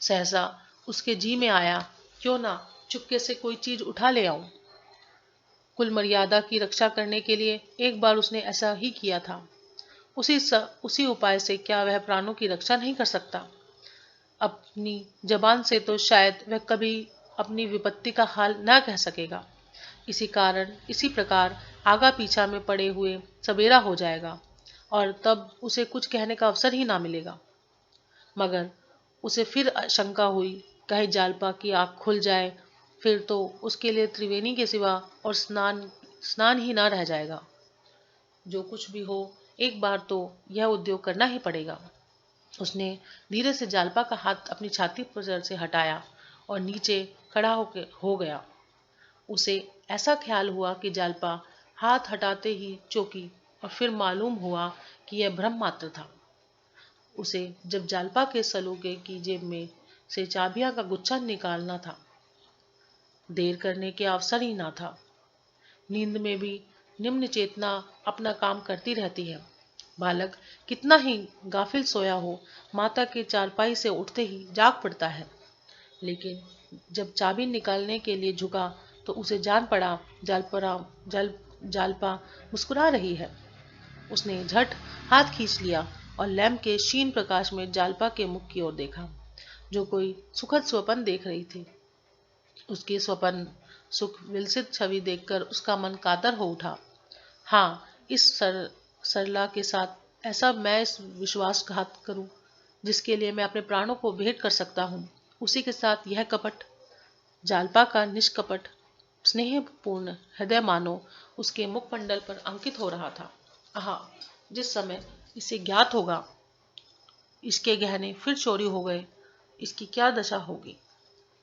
Speaker 1: सहसा उसके जी में आया, क्यों ना चुपके से कोई चीज उठा ले आऊं। कुल मर्यादा की रक्षा करने के लिए एक बार उसने ऐसा ही किया था। उसी उपाय से क्या वह प्राणों की रक्षा नहीं कर सकता? अपनी जबान से तो शायद वह कभी अपनी विपत्ति का हाल न कह सकेगा। इसी प्रकार आगा पीछा में पड़े हुए सवेरा हो जाएगा और तब उसे कुछ कहने का अवसर ही ना मिलेगा। मगर उसे फिर शंका हुई, कहीं जालपा की आँख खुल जाए, फिर तो उसके लिए त्रिवेणी के सिवा और स्नान स्नान ही ना रह जाएगा। जो कुछ भी हो, एक बार तो यह उद्योग करना ही पड़ेगा। उसने धीरे से जालपा का हाथ अपनी छाती पर से हटाया और नीचे खड़ा हो गया। उसे ऐसा ख्याल हुआ कि जालपा हाथ हटाते ही चौंकी और फिर मालूम हुआ कि यह भ्रम मात्र था। उसे जब जालपा के सलूके की जेब में से चाबियां का गुच्छा निकालना था, देर करने के अवसर ही ना था। नींद में भी निम्न चेतना अपना काम करती रहती है। बालक कितना ही गाफिल सोया हो, माता के चारपाई से उठते ही जाग पड़ता है। लेकिन जब चाबी निकालने के लिए झुका तो उसे जान पड़ा जालपा मुस्कुरा रही है। उसने झट हाथ खींच लिया और लैंप के क्षीण प्रकाश में जालपा के मुख की ओर देखा, जो कोई सुखद स्वप्न देख रही थी। उसकी स्वप्न सुख विलसित छवि देखकर उसका मन कातर हो उठा। हाँ, इस सरला के साथ ऐसा मैं इस विश्वासघात करूं, जिसके लिए मैं अपने प्राणों को भेंट कर सकता हूँ, उसी के साथ यह कपट। जालपा का निष्कपट स्नेहपूर्ण हृदय मानो उसके मुखमंडल पर अंकित हो रहा था। आहा, जिस समय इसे ज्ञात होगा इसके गहने फिर चोरी हो गए, इसकी क्या दशा होगी।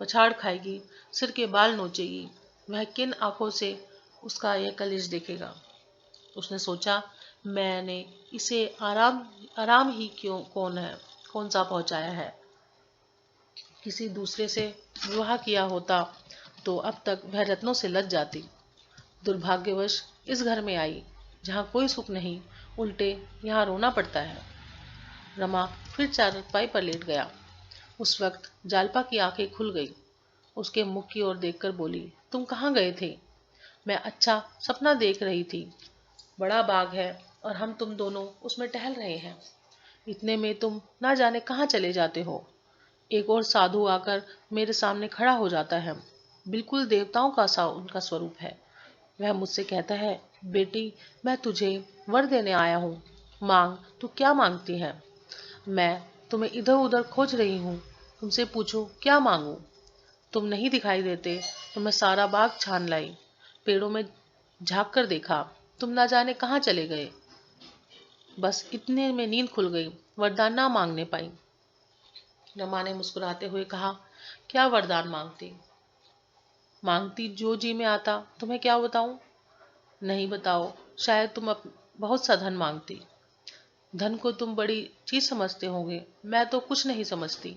Speaker 1: पछाड़ खाएगी, सिर के बाल नोचेगी, वह किन आंखों से उसका यह कलेश देखेगा। उसने सोचा, मैंने इसे आराम ही कौन सा पहुंचाया है। किसी दूसरे से विवाह किया होता तो अब तक वह रत्नों से लद जाती। दुर्भाग्यवश इस घर में आई, जहाँ कोई सुख नहीं, उल्टे यहाँ रोना पड़ता है। रमा फिर चारपाई पर लेट गया। उस वक्त जालपा की आंखें खुल गई। उसके मुख की ओर देखकर बोली, तुम कहाँ गए थे? मैं अच्छा सपना देख रही थी। बड़ा बाग है और हम तुम दोनों उसमें टहल रहे हैं। इतने में तुम ना जाने कहाँ चले जाते हो। एक और साधु आकर मेरे सामने खड़ा हो जाता है। बिल्कुल देवताओं का सा उनका स्वरूप है। वह मुझसे कहता है, बेटी, मैं तुझे वर देने आया हूँ, मांग, तू क्या मांगती है। मैं तुम्हें इधर उधर खोज रही हूँ, तुमसे पूछूं क्या मांगू। तुम नहीं दिखाई देते तो मैं सारा बाग छान लाई, पेड़ों में झांक कर देखा, तुम ना जाने कहाँ चले गए। बस इतने में नींद खुल गई, वरदान ना मांगने पाई। रमा ने मुस्कुराते हुए कहा, क्या वरदान मांगती जो जी में आता। तुम्हें क्या बताऊं? नहीं बताओ, शायद तुम बहुत सा धन मांगती। धन को तुम बड़ी चीज समझते होंगे, मैं तो कुछ नहीं समझती।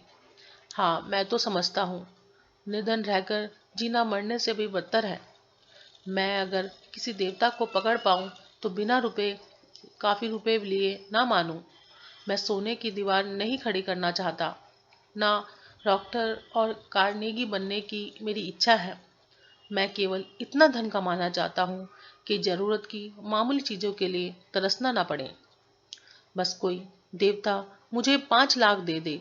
Speaker 1: हाँ, मैं तो समझता हूँ, निर्धन रहकर जीना मरने से भी बदतर है। मैं अगर किसी देवता को पकड़ पाऊं तो बिना काफी रुपए लिए ना मानूं। मैं सोने की दीवार नहीं खड़ी करना चाहता, ना डॉक्टर और कार्नेगी बनने की मेरी इच्छा है। मैं केवल इतना धन कमाना चाहता हूँ कि जरूरत की मामूली चीजों के लिए तरसना ना पड़े। बस कोई देवता मुझे 5 लाख दे दे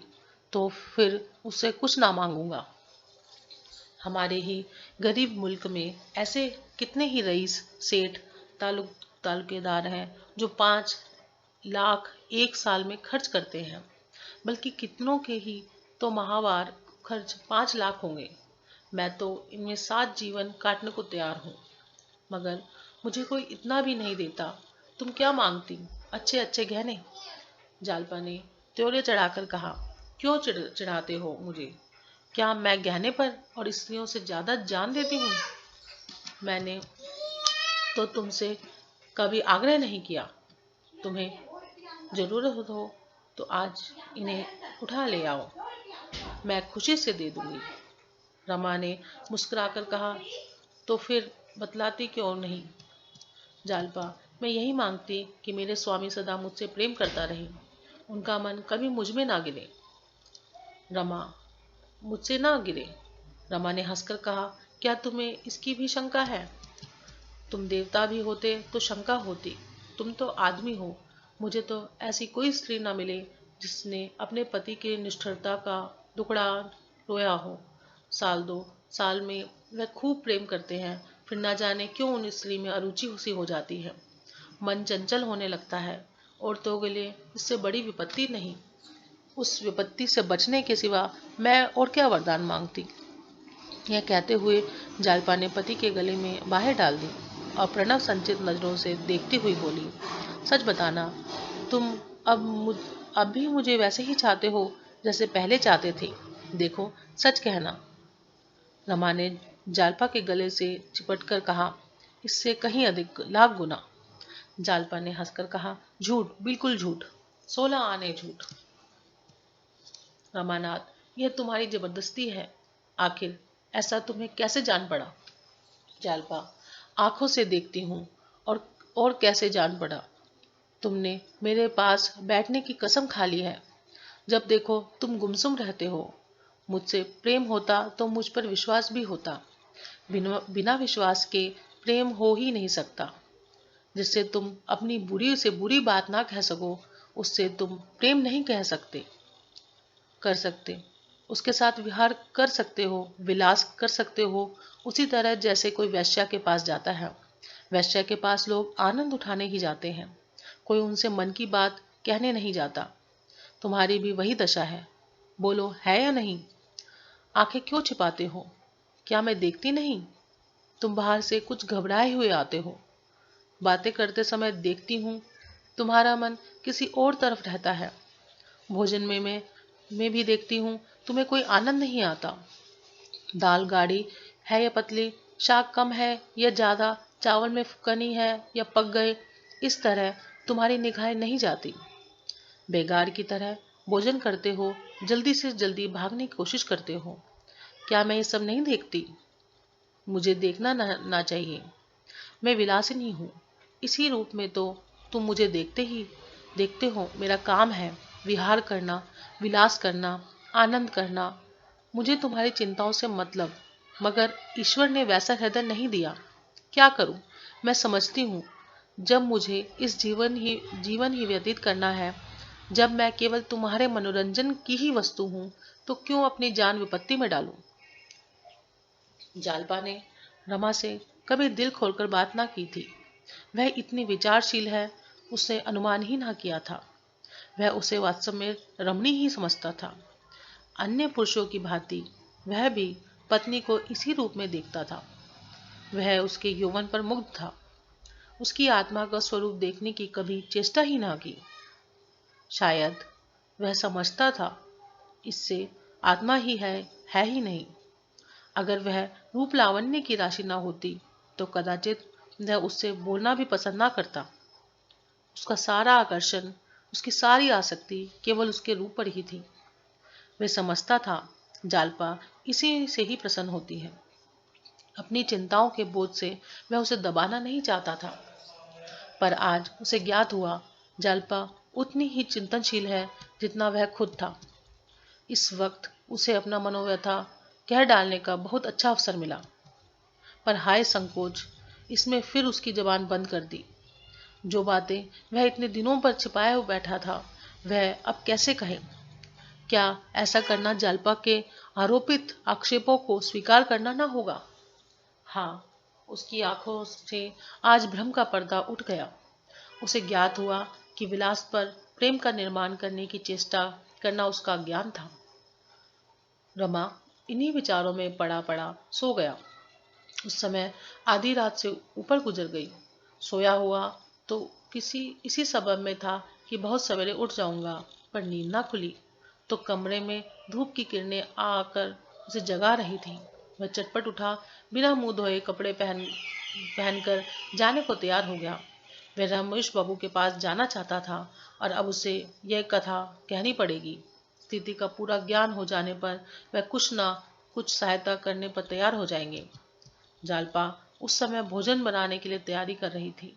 Speaker 1: तो फिर उससे कुछ ना मांगूंगा। हमारे ही गरीब मुल्क में ऐसे कितने ही रईस, सेठ, तालुकेदार हैं जो 5 लाख एक साल में खर्च करते हैं। बल्कि कितनों के ही तो माहवार खर्च 5 लाख होंगे। मैं तो इनमें 7 जीवन काटने को तैयार हूँ, मगर मुझे कोई इतना भी नहीं देता। तुम क्या मांगती? अच्छे अच्छे गहने। जालपा ने त्योरे चढ़ाकर कहा, क्यों चिढ़ाते हो मुझे? क्या मैं गहने पर और स्त्रियों से ज्यादा जान देती हूँ? मैंने तो तुमसे कभी आग्रह नहीं किया। तुम्हें जरूरत हो तो आज इन्हें उठा ले आओ, मैं खुशी से दे दूंगी। रमा ने मुस्कुराकर कहा, तो फिर बतलाती क्यों नहीं? जालपा, मैं यही मांगती कि मेरे स्वामी सदा मुझसे प्रेम करता रहे, उनका मन कभी मुझ में ना गिरे। रमा, मुझसे ना गिरे? रमा ने हंसकर कहा, क्या तुम्हें इसकी भी शंका है? तुम देवता भी होते तो शंका होती, तुम तो आदमी हो। मुझे तो ऐसी कोई स्त्री ना मिले जिसने अपने पति की निष्ठुरता का दुखड़ा रोया हो। साल 2 साल में वह खूब प्रेम करते हैं, फिर ना जाने क्यों उन स्त्री में अरुचि सी हो जाती है। मन चंचल होने लगता है। औरतों के लिए इससे बड़ी विपत्ति नहीं। उस विपत्ति से बचने के सिवा मैं और क्या वरदान मांगती। यह कहते हुए जालपा ने पति के गले में बाहें डाल दी और प्रणव संचित नजरों से देखती हुई बोली, सच बताना, तुम अब भी मुझे वैसे ही चाहते हो जैसे पहले चाहते थे? देखो, सच कहना। रमा ने जालपा के गले से चिपटकर कहा, इससे कहीं अधिक, लाख गुना। जालपा ने हंसकर कहा, झूठ, बिल्कुल झूठ, 16 आने झूठ। रमानाथ, यह तुम्हारी जबरदस्ती है। आखिर ऐसा तुम्हें कैसे जान पड़ा? जालपा, आंखों से देखती हूँ। और कैसे जान पड़ा? तुमने मेरे पास बैठने की कसम खा ली है। जब देखो तुम गुमसुम रहते हो। मुझसे प्रेम होता तो मुझ पर विश्वास भी होता। बिना विश्वास के प्रेम हो ही नहीं सकता। जिससे तुम अपनी बुरी से बुरी बात ना कह सको, उससे तुम प्रेम नहीं कह सकते, कर सकते। उसके साथ विहार कर सकते हो, विलास कर सकते हो, उसी तरह जैसे कोई वैश्या के पास जाता है। वैश्या के पास लोग आनंद उठाने ही जाते हैं, कोई उनसे मन की बात कहने नहीं जाता। तुम्हारी भी वही दशा है। बोलो, है या नहीं? आंखें क्यों छिपाते हो? क्या मैं देखती नहीं? तुम बाहर से कुछ घबराए हुए आते हो। बातें करते समय देखती हूँ तुम्हारा मन किसी और तरफ रहता है। भोजन में भी देखती हूँ तुम्हें कोई आनंद नहीं आता। दाल गाढ़ी है या पतली, शाक कम है या ज्यादा, चावल में कनी है या पक गए, इस तरह तुम्हारी निगाहें नहीं जाती। बेगार की तरह भोजन करते हो, जल्दी से जल्दी भागने की कोशिश करते हो। क्या मैं ये सब नहीं देखती? मुझे देखना ना चाहिए। मैं विलासिनी हूँ। इसी रूप में तो तुम मुझे देखते हो। मेरा काम है विहार करना, विलास करना, आनंद करना। मुझे तुम्हारी चिंताओं से मतलब, मगर ईश्वर ने वैसा हृदय नहीं दिया। क्या करूं? मैं समझती हूँ, जब मुझे इस जीवन ही व्यतीत करना है, जब मैं केवल तुम्हारे मनोरंजन की ही वस्तु हूँ, तो क्यों अपनी जान विपत्ति में डालूं? जालपा ने रमा से कभी दिल खोलकर बात ना की थी। वह इतनी विचारशील है, उसने अनुमान ही ना किया था। वह उसे वास्तव में रमणी ही समझता था। अन्य पुरुषों की भांति वह भी पत्नी को इसी रूप में देखता था। वह उसके यौवन पर मुग्ध था। उसकी आत्मा का स्वरूप देखने की कभी चेष्टा ही ना की। शायद वह समझता था, इससे आत्मा है ही नहीं। अगर वह रूप लावण्य की राशि ना होती तो कदाचित वह उससे बोलना भी पसंद ना करता। उसका सारा आकर्षण, उसकी सारी आसक्ति केवल उसके रूप पर ही थी। वह समझता था, जालपा इसी से ही प्रसन्न होती है। अपनी चिंताओं के बोझ से वह उसे दबाना नहीं चाहता था। पर आज उसे ज्ञात हुआ, जालपा उतनी ही चिंतनशील है जितना वह खुद था। इस वक्त उसे अपना मनोव्यथा कह डालने का बहुत अच्छा अवसर मिला। पर हाय संकोच, इसमें फिर उसकी जबान बंद कर दी। जो बातें वह इतने दिनों पर छिपाए हुए बैठा था, वह अब कैसे कहे? क्या ऐसा करना जालपा के आरोपित आक्षेपों को स्वीकार करना ना होगा? हाँ, उसकी आंखों से आज भ्रम का पर्दा उठ गया। उसे ज्ञात हुआ कि विलास पर प्रेम का निर्माण करने की चेष्टा करना उसका ज्ञान था। रमा इन्हीं विचारों में पड़ा पड़ा सो गया। उस समय आधी रात से ऊपर गुजर गई। सोया हुआ तो इसी सबब में था कि बहुत सवेरे उठ जाऊंगा, पर नींद ना खुली तो कमरे में धूप की किरणें आकर उसे जगा रही थी। वह चटपट उठा, बिना मुंह धोए कपड़े पहनकर जाने को तैयार हो गया। वह रमेश बाबू के पास जाना चाहता था और अब उसे यह कथा कहनी पड़ेगी। स्थिति का पूरा ज्ञान हो जाने पर वह कुछ ना कुछ सहायता करने पर तैयार हो जाएंगे। जालपा उस समय भोजन बनाने के लिए तैयारी कर रही थी।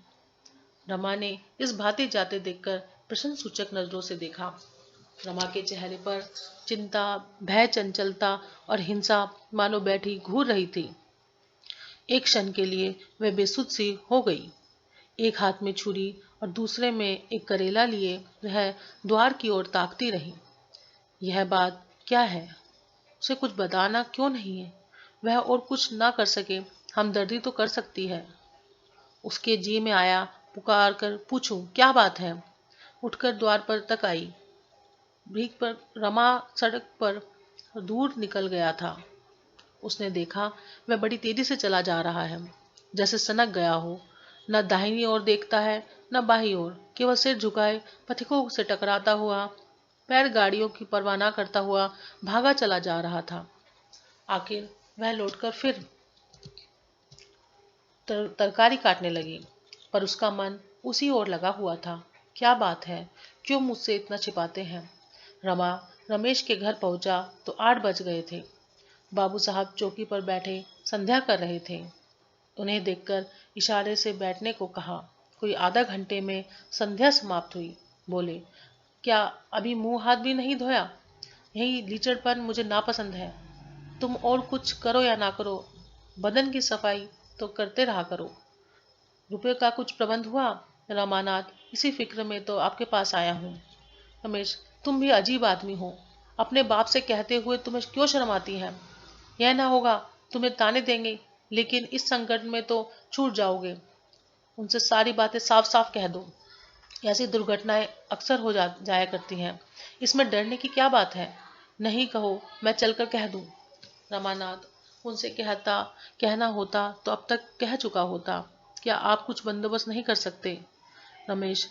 Speaker 1: रमा ने इस भांति जाते देखकर प्रश्न सूचक नजरों से देखा। रमा के चेहरे पर चिंता, भय, चंचलता और हिंसा मानो बैठी घूर रही थी। एक क्षण के लिए वह बेसुध सी हो गई। एक हाथ में छुरी और दूसरे में एक करेला लिए वह द्वार की ओर ताकती रही। यह बात क्या है? उसे कुछ बताना क्यों नहीं है? वह और कुछ ना कर सके, हमदर्दी तो कर सकती है। उसके जी में आया पुकार कर पूछूं क्या बात है। उठकर द्वार पर तक आई। भीख पर रमा सड़क पर दूर निकल गया था। उसने देखा वह बड़ी तेजी से चला जा रहा है, जैसे सनक गया हो। न दाहिनी ओर देखता है न बाईं ओर, केवल सिर झुकाए पथिकों से टकराता हुआ, पैर गाड़ियों की परवाह न करता हुआ भागा चला जा रहा था। आखिर वह लौटकर फिर तरकारी काटने लगी, पर उसका मन उसी ओर लगा हुआ था। क्या बात है, क्यों मुझसे इतना छिपाते हैं? रमा रमेश के घर पहुंचा तो 8 बज गए थे। बाबू साहब चौकी पर बैठे संध्या कर रहे थे। उन्हें देखकर इशारे से बैठने को कहा। कोई आधा घंटे में संध्या समाप्त हुई। बोले, क्या अभी मुंह हाथ भी नहीं धोया? यही लीचड़पन मुझे नापसंद है। तुम और कुछ करो या ना करो, बदन की सफाई तो करते रहा करो। रुपये का कुछ प्रबंध हुआ? रमानाथ, इसी फिक्र में तो आपके पास आया हूँ। रमेश, तुम भी अजीब आदमी हो। अपने बाप से कहते हुए तुम्हें क्यों शर्म आती है? यह ना होगा तुम्हें ताने देंगे, लेकिन इस संकट में तो छूट जाओगे। उनसे सारी बातें साफ साफ कह दो। ऐसी दुर्घटनाएं अक्सर हो जाया करती हैं। इसमें डरने की क्या बात है? नहीं कहो, मैं चलकर कह दूं। रमानाथ, उनसे कहना होता तो अब तक कह चुका होता। क्या आप कुछ बंदोबस्त नहीं कर सकते? रमेश,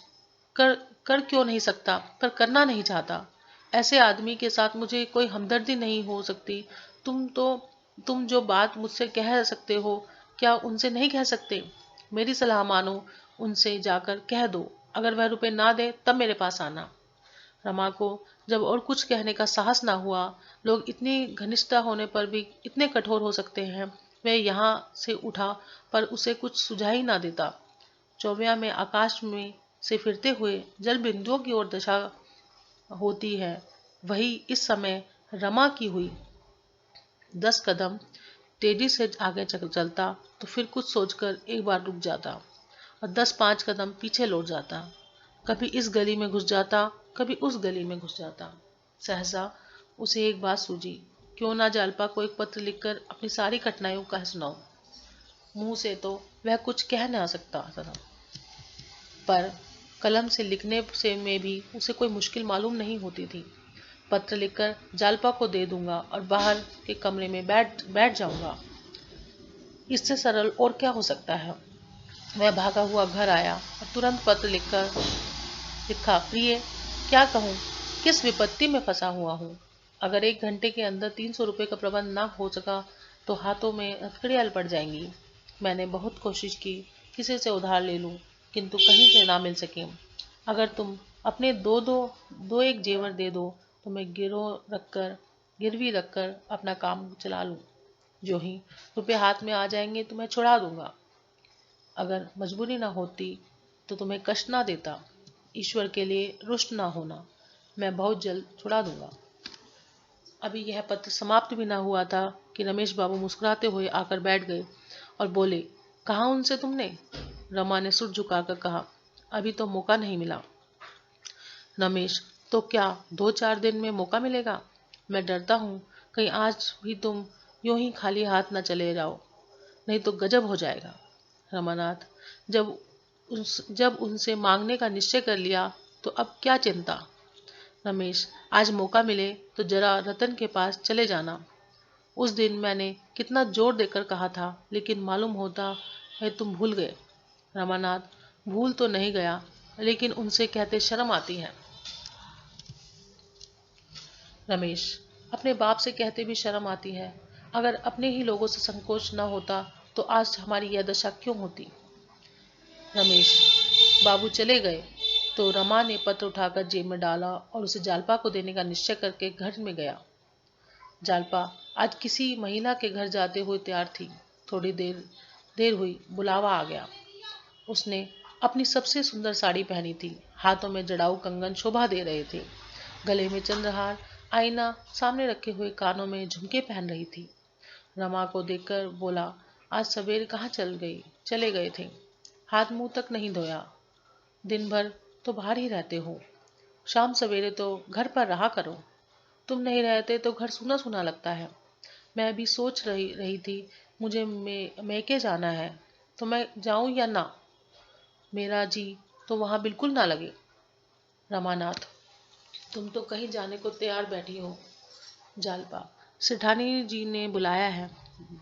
Speaker 1: कर कर क्यों नहीं सकता, पर करना नहीं चाहता। ऐसे आदमी के साथ मुझे कोई हमदर्दी नहीं हो सकती। तुम जो बात मुझसे कह सकते हो, क्या उनसे नहीं कह सकते? मेरी सलाह मानो, उनसे जाकर कह दो। अगर वह रुपए ना दे तब मेरे पास आना। रमा को जब और कुछ कहने का साहस ना हुआ, लोग इतनी घनिष्ठता होने पर भी इतने कठोर हो सकते हैं। वह यहाँ से उठा, पर उसे कुछ सुझाई ना देता। चौबिया में आकाश में से फिरते हुए जल बिंदुओं की ओर दशा होती है, वही इस समय रमा की हुई। 10 कदम तेजी से आगे चलता तो फिर कुछ सोचकर एक बार रुक जाता और 10-5 कदम पीछे लौट जाता। कभी इस गली में घुस जाता, कभी उस गली में घुस जाता। सहसा उसे एक बात सूझी, क्यों ना जालपा को एक पत्र लिखकर अपनी सारी कठिनाइयों का सुनाऊं। मुंह से तो वह कुछ कह ना सकता था, पर कलम से लिखने से में भी उसे कोई मुश्किल मालूम नहीं होती थी। पत्र लिखकर जालपा को दे दूंगा और बाहर के कमरे में बैठ जाऊंगा। इससे सरल और क्या हो सकता है? वह भागा हुआ घर आया और तुरंत पत्र लिखा, प्रिय, क्या कहूँ, किस विपत्ति में फंसा हुआ हूँ। अगर 1 घंटे के अंदर 300 रुपये का प्रबंध ना हो सका तो हाथों में हथकड़ियाँ पड़ जाएंगी। मैंने बहुत कोशिश की किसी से उधार ले लूं, किंतु कहीं से ना मिल सके। अगर तुम अपने दो एक जेवर दे दो तो मैं गिरवी रखकर अपना काम चला लूं। जो ही रुपये हाथ में आ जाएंगे तो मैं छुड़ा दूंगा। अगर मजबूरी ना होती तो तुम्हें कष्ट ना देता। ईश्वर के लिए रुष्ट ना होना, मैं बहुत जल्द छुड़ा दूंगा। अभी यह पत्र समाप्त भी ना हुआ था कि रमेश बाबू मुस्कुराते हुए आकर बैठ गए और बोले, कहा उनसे तुमने? रमा ने सुर झुकाकर कहा, अभी तो मौका नहीं मिला। रमेश, तो क्या 2-4 दिन में मौका मिलेगा? मैं डरता हूँ कहीं आज भी तुम यूं ही खाली हाथ न चले जाओ, नहीं तो गजब हो जाएगा। रमानाथ, जब उनसे मांगने का निश्चय कर लिया तो अब क्या चिंता। रमेश, आज मौका मिले तो जरा रतन के पास चले जाना। उस दिन मैंने कितना जोर देकर कहा था, लेकिन मालूम होता है तुम भूल गए। रमानाथ, भूल तो नहीं गया, लेकिन उनसे कहते शर्म आती है। रमेश, अपने बाप से कहते भी शर्म आती है। अगर अपने ही लोगों से संकोच न होता तो आज हमारी यह दशा क्यों होती। रमेश, बाबू चले गए तो रमा ने पत्र उठाकर जेब में डाला और उसे जालपा को देने का निश्चय करके घर में गया। जालपा आज किसी महिला के घर जाते हुए तैयार थी। थोड़ी देर हुई, बुलावा आ गया। उसने अपनी सबसे सुंदर साड़ी पहनी थी। हाथों में जड़ाऊ कंगन शोभा दे रहे थे। गले में चंद्रहार, आईना सामने रखे हुए, कानों में झुमके पहन रही थी। रमा को देखकर बोला, आज सवेरे कहाँ चले गए थे? हाथ मुंह तक नहीं धोया। दिन भर तो बाहर ही रहते हो, शाम सवेरे तो घर पर रहा करो। तुम नहीं रहते तो घर सूना सूना लगता है। मैं अभी सोच रही थी मुझे मैके जाना है, तो मैं जाऊं या ना? मेरा जी तो वहां बिल्कुल ना लगे। रमानाथ, तुम तो कहीं जाने को तैयार बैठी हो। जालपा, सेठानी जी ने बुलाया है,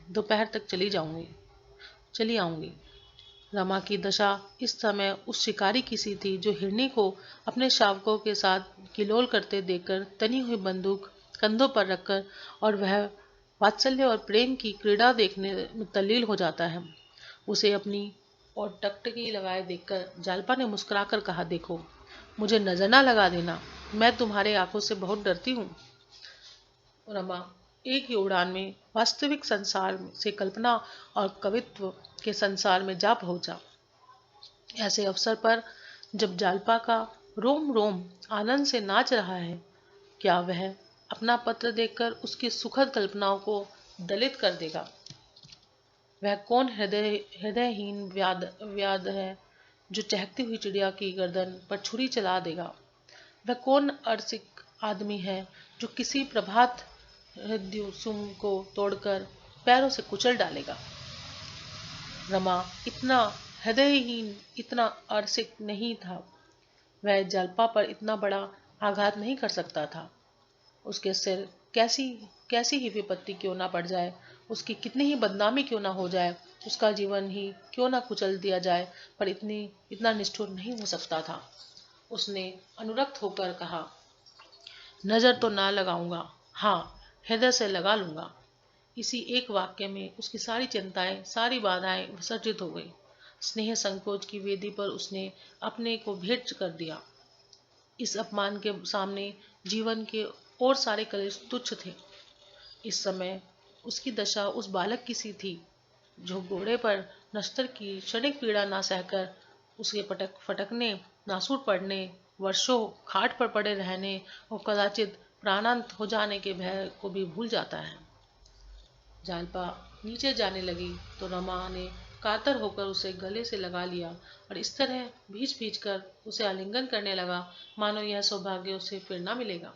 Speaker 1: दोपहर तक चली आऊंगी। रमा की दशा इस समय उस शिकारी की सी थी जो हिरनी को अपने शावकों के साथ किलोल करते देखकर तनी हुई बंदूक कंधों पर रखकर और वह वात्सल्य और प्रेम की क्रीड़ा देखने में तल्लील हो जाता है। उसे अपनी और टकटकी लगाए देखकर जालपा ने मुस्कुराकर कहा, देखो, मुझे नजर ना लगा देना, मैं तुम्हारे आंखों से बहुत डरती हूँ। रमा एक ही उड़ान में वास्तविक संसार से कल्पना और कवित्व के संसार में जा पहुंचा। ऐसे अवसर पर जब जालपा का रोम रोम आनंद से नाच रहा है, क्या वह अपना पत्र देखकर उसकी सुखद कल्पनाओं को दलित कर देगा? वह कौन हृदयहीन व्याध है जो चहकती हुई चिड़िया की गर्दन पर छुरी चला देगा? वह कौन अरसिक आदमी है जो किसी प्रभात हृदयोसुम को तोड़कर पैरों से कुचल डालेगा? रमा इतना हृदयहीन, इतना अरसिक नहीं था। वह जालपा पर इतना बड़ा आघात नहीं कर सकता था। उसके सिर कैसी कैसी ही विपत्ति क्यों ना पड़ जाए, उसकी कितनी ही बदनामी क्यों ना हो जाए, उसका जीवन ही क्यों ना कुचल दिया जाए, पर इतना निष्ठुर नहीं हो सकता था। उसने अनुरक्त होकर कहा, नजर तो ना लगाऊंगा, हाँ, हृदय से लगा लूंगा। इसी एक वाक्य में उसकी सारी चिंताएं, सारी बाधाएं विसर्जित हो गई। स्नेह संकोच की वेदी पर उसने अपने को भेंट कर दिया। इस अपमान के सामने जीवन के और सारे कलेश तुच्छ थे। इस समय उसकी दशा उस बालक की सी थी जो घोड़े पर नश्तर की क्षणिक पीड़ा ना सहकर उसके फटकने, नासूर पड़ने, वर्षों खाट पर पड़े रहने और कदाचित प्राणांत हो जाने के भय को भी भूल जाता है। जालपा नीचे जाने लगी तो रमा ने कातर होकर उसे गले से लगा लिया और इस तरह भींच भींच कर उसे आलिंगन करने लगा मानो यह सौभाग्य उसे फिर ना मिलेगा।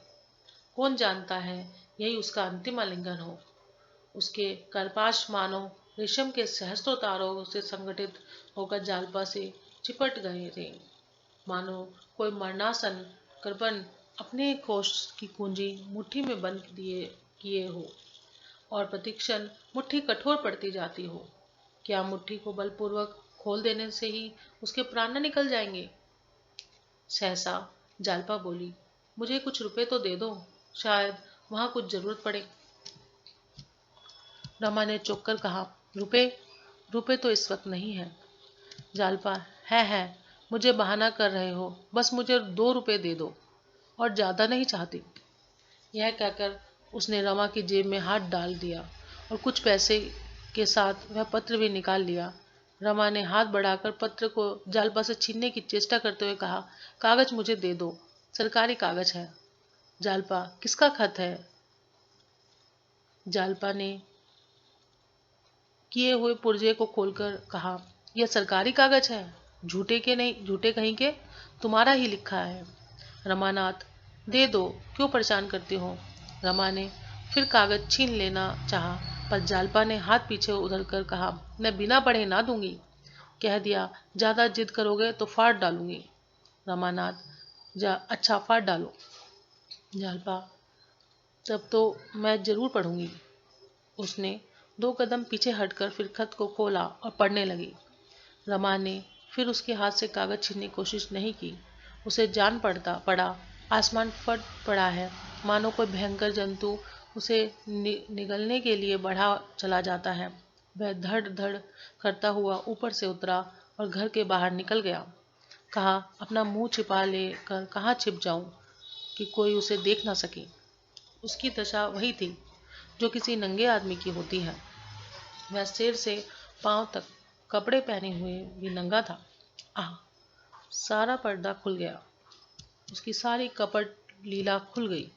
Speaker 1: कौन जानता है यही उसका अंतिम आलिंगन हो। उसके करपाश मानो रेशम के सहस्त्रों तारों से संगठित होकर जालपा से चिपट गए थे, मानो कोई मरणासन कृपण अपने कोष की कुंजी मुट्ठी में बंद किए हो और प्रतिक्षण मुट्ठी कठोर पड़ती जाती हो। क्या मुट्ठी को बलपूर्वक खोल देने से ही उसके प्राण न निकल जाएंगे? सहसा जालपा बोली, मुझे कुछ रुपए तो दे दो, शायद वहां कुछ जरूरत पड़े। रमा ने चौंक कर कहा, रुपए? रुपए तो इस वक्त नहीं है। जालपा, है, मुझे बहाना कर रहे हो, बस मुझे 2 रुपए दे दो, और ज्यादा नहीं चाहती। यह कहकर उसने रमा की जेब में हाथ डाल दिया और कुछ पैसे के साथ वह पत्र भी निकाल लिया। रमा ने हाथ बढ़ाकर पत्र को जालपा से छीनने की चेष्टा करते हुए कहा, कागज मुझे दे दो, सरकारी कागज है। जालपा, किसका खत है? जालपा ने किए हुए पुर्जे को खोलकर कहा, यह सरकारी कागज है, झूठे के नहीं, झूठे कहीं के, तुम्हारा ही लिखा है। रमानाथ, दे दो, क्यों परेशान करती हो? रमा ने फिर कागज छीन लेना चाहा, पर जालपा ने हाथ पीछे उधर कर कहा, मैं बिना पढ़े ना दूंगी। कह दिया, ज्यादा जिद करोगे तो फाड़ डालूंगी। रमानाथ, अच्छा, फाड़ डालो। जालपा, तब तो मैं जरूर पढ़ूंगी। उसने 2 कदम पीछे हटकर फिर खत को खोला और पढ़ने लगी। रमा ने फिर उसके हाथ से कागज छीनने की कोशिश नहीं की। उसे जान पड़ा आसमान फट पड़ा है, मानो कोई भयंकर जंतु उसे निगलने के लिए बढ़ा चला जाता है। वह धड़ धड़ करता हुआ ऊपर से उतरा और घर के बाहर निकल गया। कहा, अपना मुंह छिपा लेकर कहाँ छिप जाऊं कि कोई उसे देख ना सके। उसकी दशा वही थी जो किसी नंगे आदमी की होती है। वह सिर से पांव तक कपड़े पहने हुए भी नंगा था। आह! सारा पर्दा खुल गया। उसकी सारी कपट लीला खुल गई।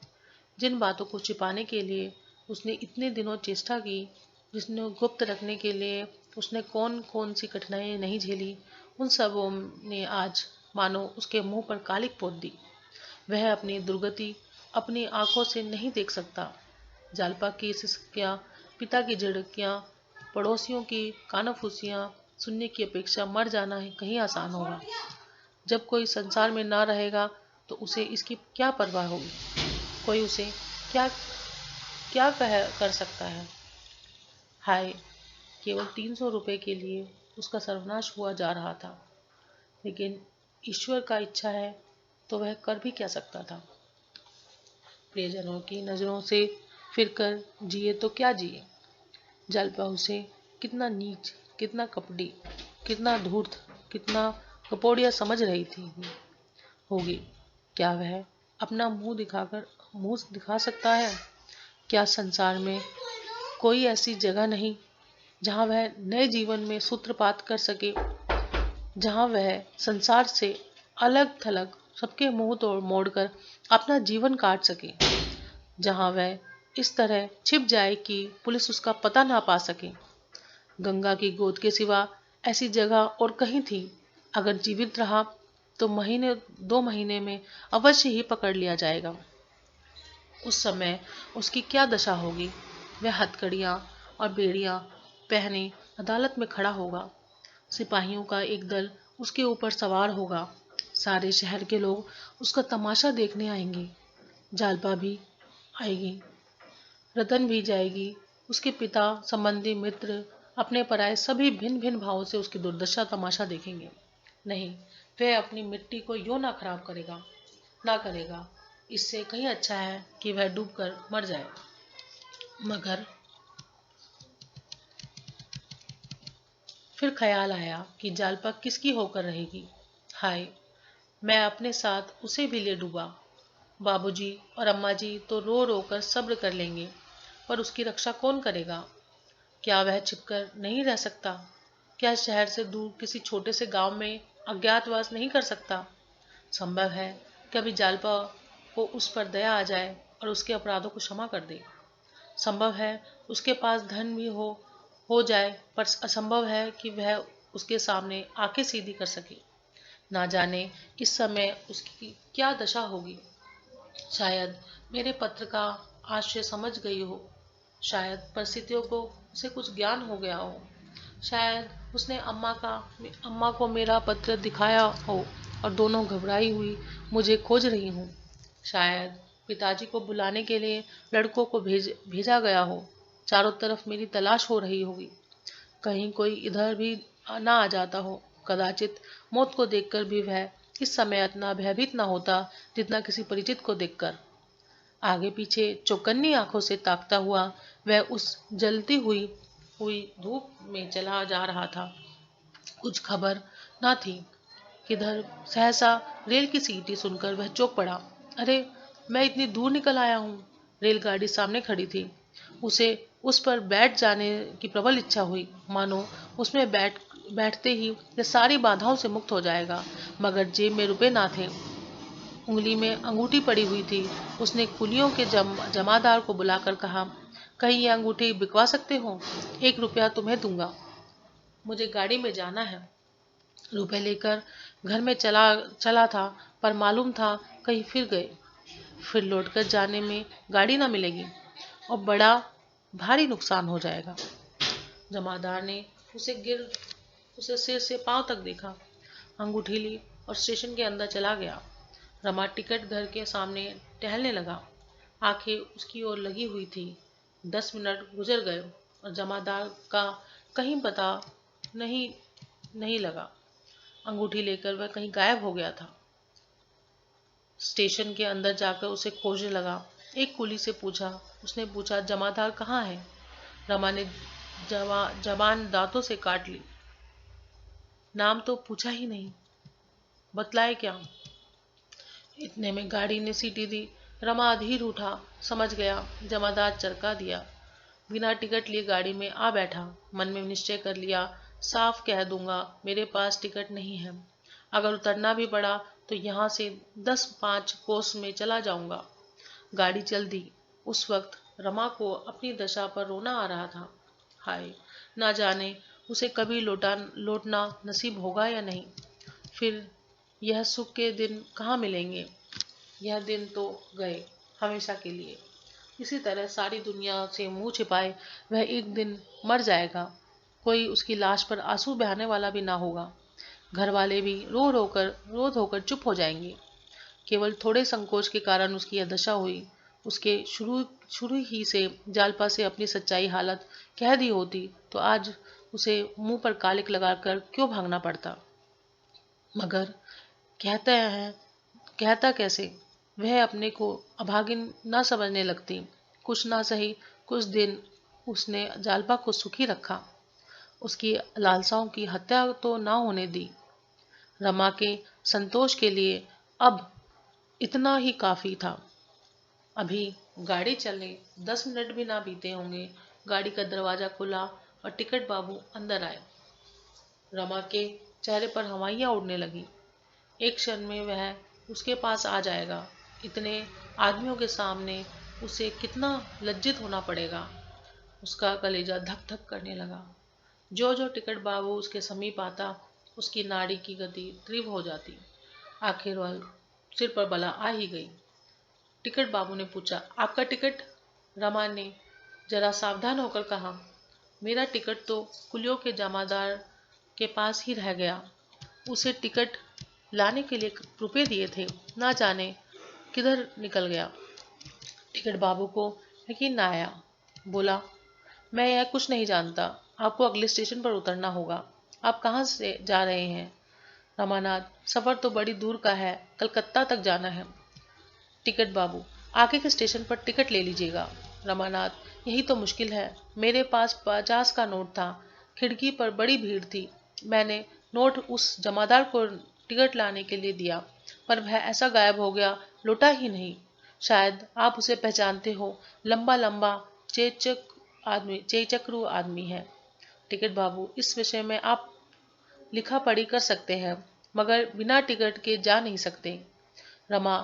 Speaker 1: जिन बातों को छिपाने के लिए उसने इतने दिनों चेष्टा की, जिसने गुप्त रखने के लिए उसने कौन कौन सी कठिनाइयां नहीं झेली, उन सबों ने आज मानो उसके मुंह पर कालिक पोत दी। वह अपनी दुर्गति अपनी आंखों से नहीं देख सकता। जालपा की सिसकियां, पिता की झिड़कियां, पड़ोसियों की कानाफूसियां सुनने की अपेक्षा मर जाना ही कहीं आसान होगा। जब कोई संसार में ना रहेगा तो उसे इसकी क्या परवाह होगी। कोई उसे क्या क्या कर सकता है। हाय, केवल 300 रुपए के लिए उसका सर्वनाश हुआ जा रहा था, लेकिन ईश्वर का इच्छा है तो वह कर भी क्या सकता था। प्रियजनों की नजरों से फिरकर जिए तो क्या जिए। जालपा उसे कितना नीच, कितना कपटी, कितना धूर्त, कितना कपोड़िया समझ रही थी होगी। क्या वह अपना मुंह दिखा सकता है। क्या संसार में कोई ऐसी जगह नहीं जहां वह नए जीवन में सूत्रपात कर सके, जहां वह संसार से अलग थलग सबके मुंह तोड़ मोड़कर अपना जीवन काट सके, जहां वह इस तरह छिप जाए कि पुलिस उसका पता ना पा सके। गंगा की गोद के सिवा ऐसी जगह और कहीं थी। अगर जीवित रहा तो महीने 2 महीने में अवश्य ही पकड़ लिया जाएगा। उस समय उसकी क्या दशा होगी। वह हथकड़ियां और बेड़ियां पहने अदालत में खड़ा होगा। सिपाहियों का एक दल उसके ऊपर सवार होगा। सारे शहर के लोग उसका तमाशा देखने आएंगे। जालपा भी आएगी, रतन भी जाएगी। उसके पिता, संबंधी, मित्र, अपने पराये सभी भिन्न भिन्न भावों से उसकी दुर्दशा तमाशा देखेंगे। नहीं, वह अपनी मिट्टी को यूं ना करेगा। इससे कहीं अच्छा है कि वह डूबकर मर जाए। मगर फिर ख्याल आया कि जालपा किसकी होकर रहेगी। हाय, मैं अपने साथ उसे भी ले डूबा। बाबूजी और अम्मा जी तो रो रो कर सब्र कर लेंगे, पर उसकी रक्षा कौन करेगा। क्या वह छिपकर नहीं रह सकता। क्या शहर से दूर किसी छोटे से गांव में अज्ञातवास नहीं कर सकता। संभव है कभी जालपा को उस पर दया आ जाए और उसके अपराधों को क्षमा कर दे। संभव है उसके पास धन भी हो जाए, पर असंभव है कि वह उसके सामने आंखें सीधी कर सके। ना जाने किस समय उसकी क्या दशा होगी। शायद मेरे पत्र का आशय समझ गई हो। शायद परिस्थितियों को उसे कुछ ज्ञान हो गया हो। शायद उसने अम्मा को मेरा पत्र दिखाया हो और दोनों घबराई हुई मुझे खोज रही हूँ। शायद पिताजी को बुलाने के लिए लड़कों को भेजा गया हो। चारों तरफ मेरी तलाश हो रही होगी। कहीं कोई इधर भी ना आ जाता हो। कदाचित मौत को देखकर भी वह इस समय इतना भयभीत न होता जितना किसी परिचित को देखकर। आगे पीछे चौकन्नी आंखों से ताकता हुआ वह उस जलती हुई धूप में चला जा रहा था। कुछ खबर न थी किधर। सहसा रेल की सीटी सुनकर वह चौंक पड़ा। अरे, मैं इतनी दूर निकल आया हूँ। रेलगाड़ी सामने खड़ी थी। उसे उस पर बैठ जाने की प्रबल इच्छा हुई, मानो उसमें बैठते ही यह सारी बाधाओं से मुक्त हो जाएगा। मगर जेब में रुपए ना थे। उंगली में अंगूठी पड़ी हुई थी। उसने कुलियों के जमादार को बुलाकर कहा, कहीं ये अंगूठी बिकवा सकते हो? 1 रुपया तुम्हें दूंगा। मुझे गाड़ी में जाना है। रुपए लेकर घर में चला था, पर मालूम था कहीं फिर गए। फिर लौटकर जाने में गाड़ी ना मिलेगी और बड़ा भारी नुकसान हो जाएगा। जमादार ने उसे सिर से पांव तक देखा, अंगूठी ली और स्टेशन के अंदर चला गया। रमा टिकट घर के सामने टहलने लगा। आंखें उसकी ओर लगी हुई थी। 10 मिनट गुजर गए और जमादार का कहीं पता नहीं लगा। अंगूठी लेकर वह कहीं गायब हो गया था। स्टेशन के अंदर जाकर उसे खोजने लगा। एक कुली से उसने पूछा, जमादार कहाँ है? रमा ने जबान दांतों से काट ली। नाम तो पूछा ही नहीं, बतलाए क्या? इतने में गाड़ी ने सीटी दी। रमा अधीर उठा, समझ गया जमादार चरका दिया। बिना टिकट लिए गाड़ी में आ बैठा। मन में निश्चय कर लिया, साफ कह दूंगा मेरे पास टिकट नहीं है। अगर उतरना भी पड़ा तो यहाँ से 10-5 कोस में चला जाऊंगा। गाड़ी चल दी। उस वक्त रमा को अपनी दशा पर रोना आ रहा था। हाय, ना जाने उसे कभी लौटना नसीब होगा या नहीं। फिर यह सुख के दिन कहाँ मिलेंगे। यह दिन तो गए। हमेशा के लिए। इसी तरह सारी दुनिया से मुंह छिपाए वह एक दिन मर जाएगा। कोई उसकी लाश पर आंसू बहाने वाला भी ना होगा। घर वाले भी रो धोकर चुप हो जाएंगे। केवल थोड़े संकोच के कारण उसकी यह दशा हुई। उसके शुरू शुरू ही से जालपा से अपनी सच्चाई हालत कह दी होती तो आज उसे मुंह पर कालिक लगाकर क्यों भागना पड़ता। मगर कहता कैसे, वह अपने को अभागिन न समझने लगती। कुछ ना सही कुछ दिन उसने जालपा को सुखी रखा। उसकी लालसाओं की हत्या तो ना होने दी। रमा के संतोष के लिए अब इतना ही काफी था। अभी गाड़ी चलने 10 मिनट भी ना बीते होंगे। गाड़ी का दरवाजा खुला और टिकट बाबू अंदर आए। रमा के चेहरे पर हवाइयां उड़ने लगी। एक क्षण में वह उसके पास आ जाएगा। इतने आदमियों के सामने उसे कितना लज्जित होना पड़ेगा। उसका कलेजा धक धक करने लगा। जो जो टिकट बाबू उसके समीप आता उसकी नाड़ी की गति तीव्र हो जाती। आखिर वह सिर पर बला आ ही गई। टिकट बाबू ने पूछा, आपका टिकट? रमा ने जरा सावधान होकर कहा, मेरा टिकट तो कुलियों के जमादार के पास ही रह गया। उसे टिकट लाने के लिए रुपए दिए थे, ना जाने किधर निकल गया। टिकट बाबू को यकीन न आया। बोला, मैं यह कुछ नहीं जानता। आपको अगले स्टेशन पर उतरना होगा। आप कहाँ से जा रहे हैं? रमानाथ, सफर तो बड़ी दूर का है, कलकत्ता तक जाना है। टिकट बाबू, आगे के स्टेशन पर टिकट ले लीजिएगा। रमानाथ, यही तो मुश्किल है। मेरे पास 50 का नोट था। खिड़की पर बड़ी भीड़ थी। मैंने नोट उस जमादार को टिकट लाने के लिए दिया, पर वह ऐसा गायब हो गया, लौटा ही नहीं। शायद आप उसे पहचानते हो। लंबा लंबा चेचकरू आदमी है। टिकट बाबू, इस विषय में आप लिखा पढ़ी कर सकते हैं, मगर बिना टिकट के जा नहीं सकते। रमा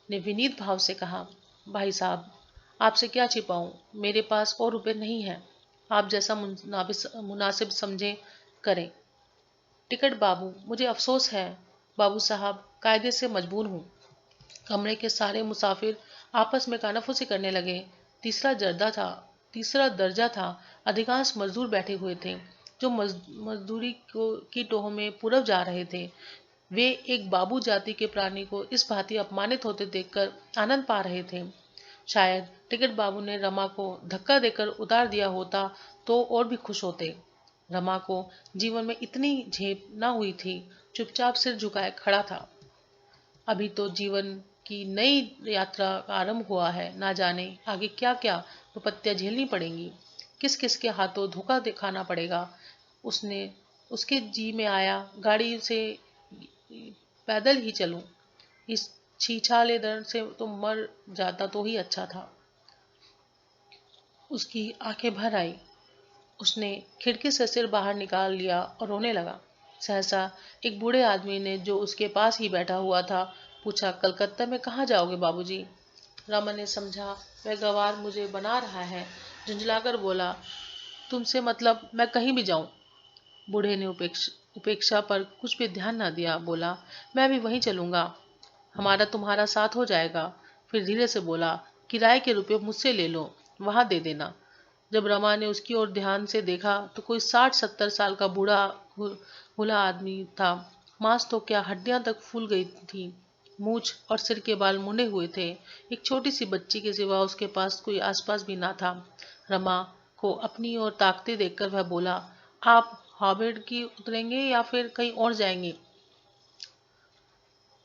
Speaker 1: ने विनीत भाव से कहा, भाई साहब, आपसे क्या छिपाऊं, मेरे पास और रुपए नहीं हैं। आप जैसा मुनासिब समझे करें। टिकट बाबू, मुझे अफसोस है बाबू साहब, कायदे से मजबूर हूँ। कमरे के सारे मुसाफिर आपस में कानाफूसी करने लगे। तीसरा दर्जा था। अधिकांश मजदूर बैठे हुए थे, जो मजदूरी की टोह में पूरब जा रहे थे। वे एक बाबू जाति के प्राणी को इस भांति अपमानित होते देखकर आनंद पा रहे थे। शायद टिकट बाबू ने रमा को धक्का देकर उतार दिया होता तो और भी खुश होते। रमा को जीवन में इतनी झेप न हुई थी। चुपचाप सिर झुकाए खड़ा था। अभी तो जीवन की नई यात्रा का आरंभ हुआ है। ना जाने आगे क्या क्या विपत्तियां झेलनी पड़ेंगी, किस किस के हाथों धोखा दिखाना पड़ेगा। उसके जी में आया, गाड़ी से पैदल ही चलूं, इस छीछाले दर्द से तो मर जाता तो ही अच्छा था। उसकी आंखें भर आई। उसने खिड़की से सिर बाहर निकाल लिया और रोने लगा। सहसा एक बूढ़े आदमी ने, जो उसके पास ही बैठा हुआ था, पूछा, कलकत्ता में कहाँ जाओगे बाबूजी? रमन ने समझा वह गवार मुझे बना रहा है। झुंझलाकर बोला, तुमसे मतलब मैं कहीं भी जाऊं। बूढ़े ने उपेक्षा पर कुछ भी ध्यान न दिया। बोला, मैं भी वहीं चलूंगा, हमारा तुम्हारा साथ हो जाएगा। फिर धीरे से बोला, किराए के रुपए मुझसे ले लो, वहां दे देना। जब रमा ने उसकी ओर ध्यान से देखा तो कोई 60-70 साल का भूला आदमी था। मांस तो क्या, हड्डियां तक फूल गई थी। मूछ और सिर के बाल मुंडे हुए थे। एक छोटी सी बच्ची के सिवा उसके पास कोई आसपास भी ना था। रमा को अपनी ओर ताकते देखकर वह बोला, आप हॉबिट की उतरेंगे या फिर कहीं और जाएंगे?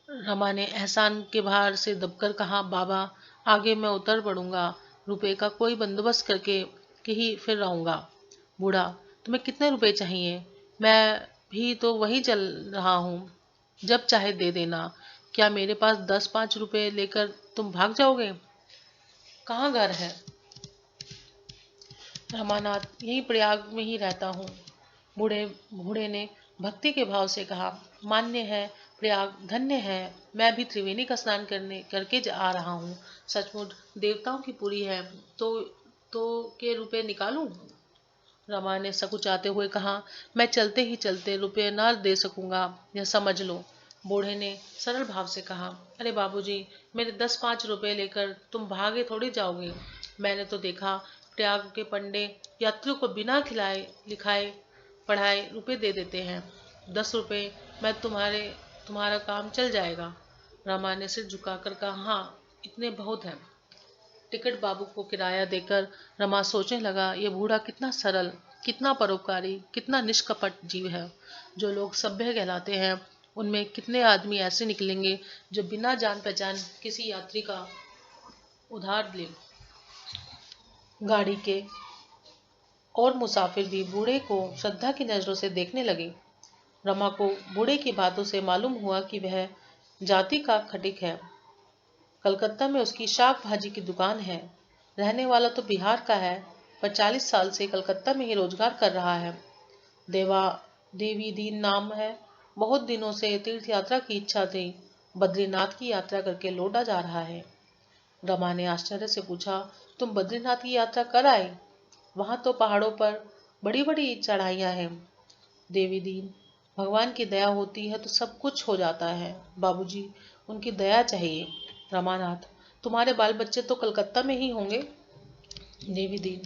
Speaker 1: रमा ने एहसान के भार से दबकर कहा, बाबा, आगे मैं उतर पड़ूंगा, रुपए का कोई बंदोबस्त करके ही फिर रहूंगा। बूढ़ा, तुम्हें कितने रुपए चाहिए? मैं भी तो वही चल रहा हूँ, जब चाहे दे देना। क्या मेरे पास 10-5 रुपए लेकर तुम भाग जाओगे? कहाँ घर है? रमानाथ, यही प्रयाग में ही रहता हूँ। बूढ़े ने भक्ति के भाव से कहा, मान्य है, प्रयाग धन्य है। मैं भी त्रिवेणी का स्नान करके आ रहा हूँ। सचमुच देवताओं की पुरी है, तो के रुपए निकालूं? रमा ने सकुचाते हुए कहा, मैं चलते ही चलते रुपये न दे सकूंगा, यह समझ लो। बूढ़े ने सरल भाव से कहा, अरे बाबूजी, मेरे 10-5 रुपए लेकर तुम भागे थोड़ी जाओगे। मैंने तो देखा प्रयाग के पंडे यात्रियों को बिना खिलाए लिखाए पढ़ाए रुपए दे देते हैं। 10 रुपए में तुम्हारा काम चल जाएगा। रमा ने सिर झुकाकर कहा, हाँ, इतने बहुत हैं। टिकट बाबू को किराया देकर रमा सोचने लगा, ये बूढ़ा कितना सरल, कितना परोपकारी, कितना निष्कपट जीव है। जो लोग सभ्य कहलाते हैं उनमें कितने आदमी ऐसे निकलेंगे जो बिना जान पहचान किसी यात्री का उधार ले। गाड़ी के और मुसाफिर भी बूढ़े को श्रद्धा की नजरों से देखने लगे। रमा को बूढ़े की बातों से मालूम हुआ कि वह जाति का खटिक है। कलकत्ता में उसकी शाक भाजी की दुकान है। रहने वाला तो बिहार का है, पर 40 साल से कलकत्ता में ही रोजगार कर रहा है। देवी दीन नाम है। बहुत दिनों से तीर्थ यात्रा की इच्छा थी। बद्रीनाथ की यात्रा करके लौटा जा रहा है। रमा ने आश्चर्य से पूछा, तुम बद्रीनाथ की यात्रा कर आए? वहां तो पहाड़ों पर बड़ी बड़ी चढ़ाइयां हैं। देवी दीन, भगवान की दया होती है तो सब कुछ हो जाता है बाबूजी, उनकी दया चाहिए। रमानाथ, तुम्हारे बाल बच्चे तो कलकत्ता में ही होंगे? देवी दीन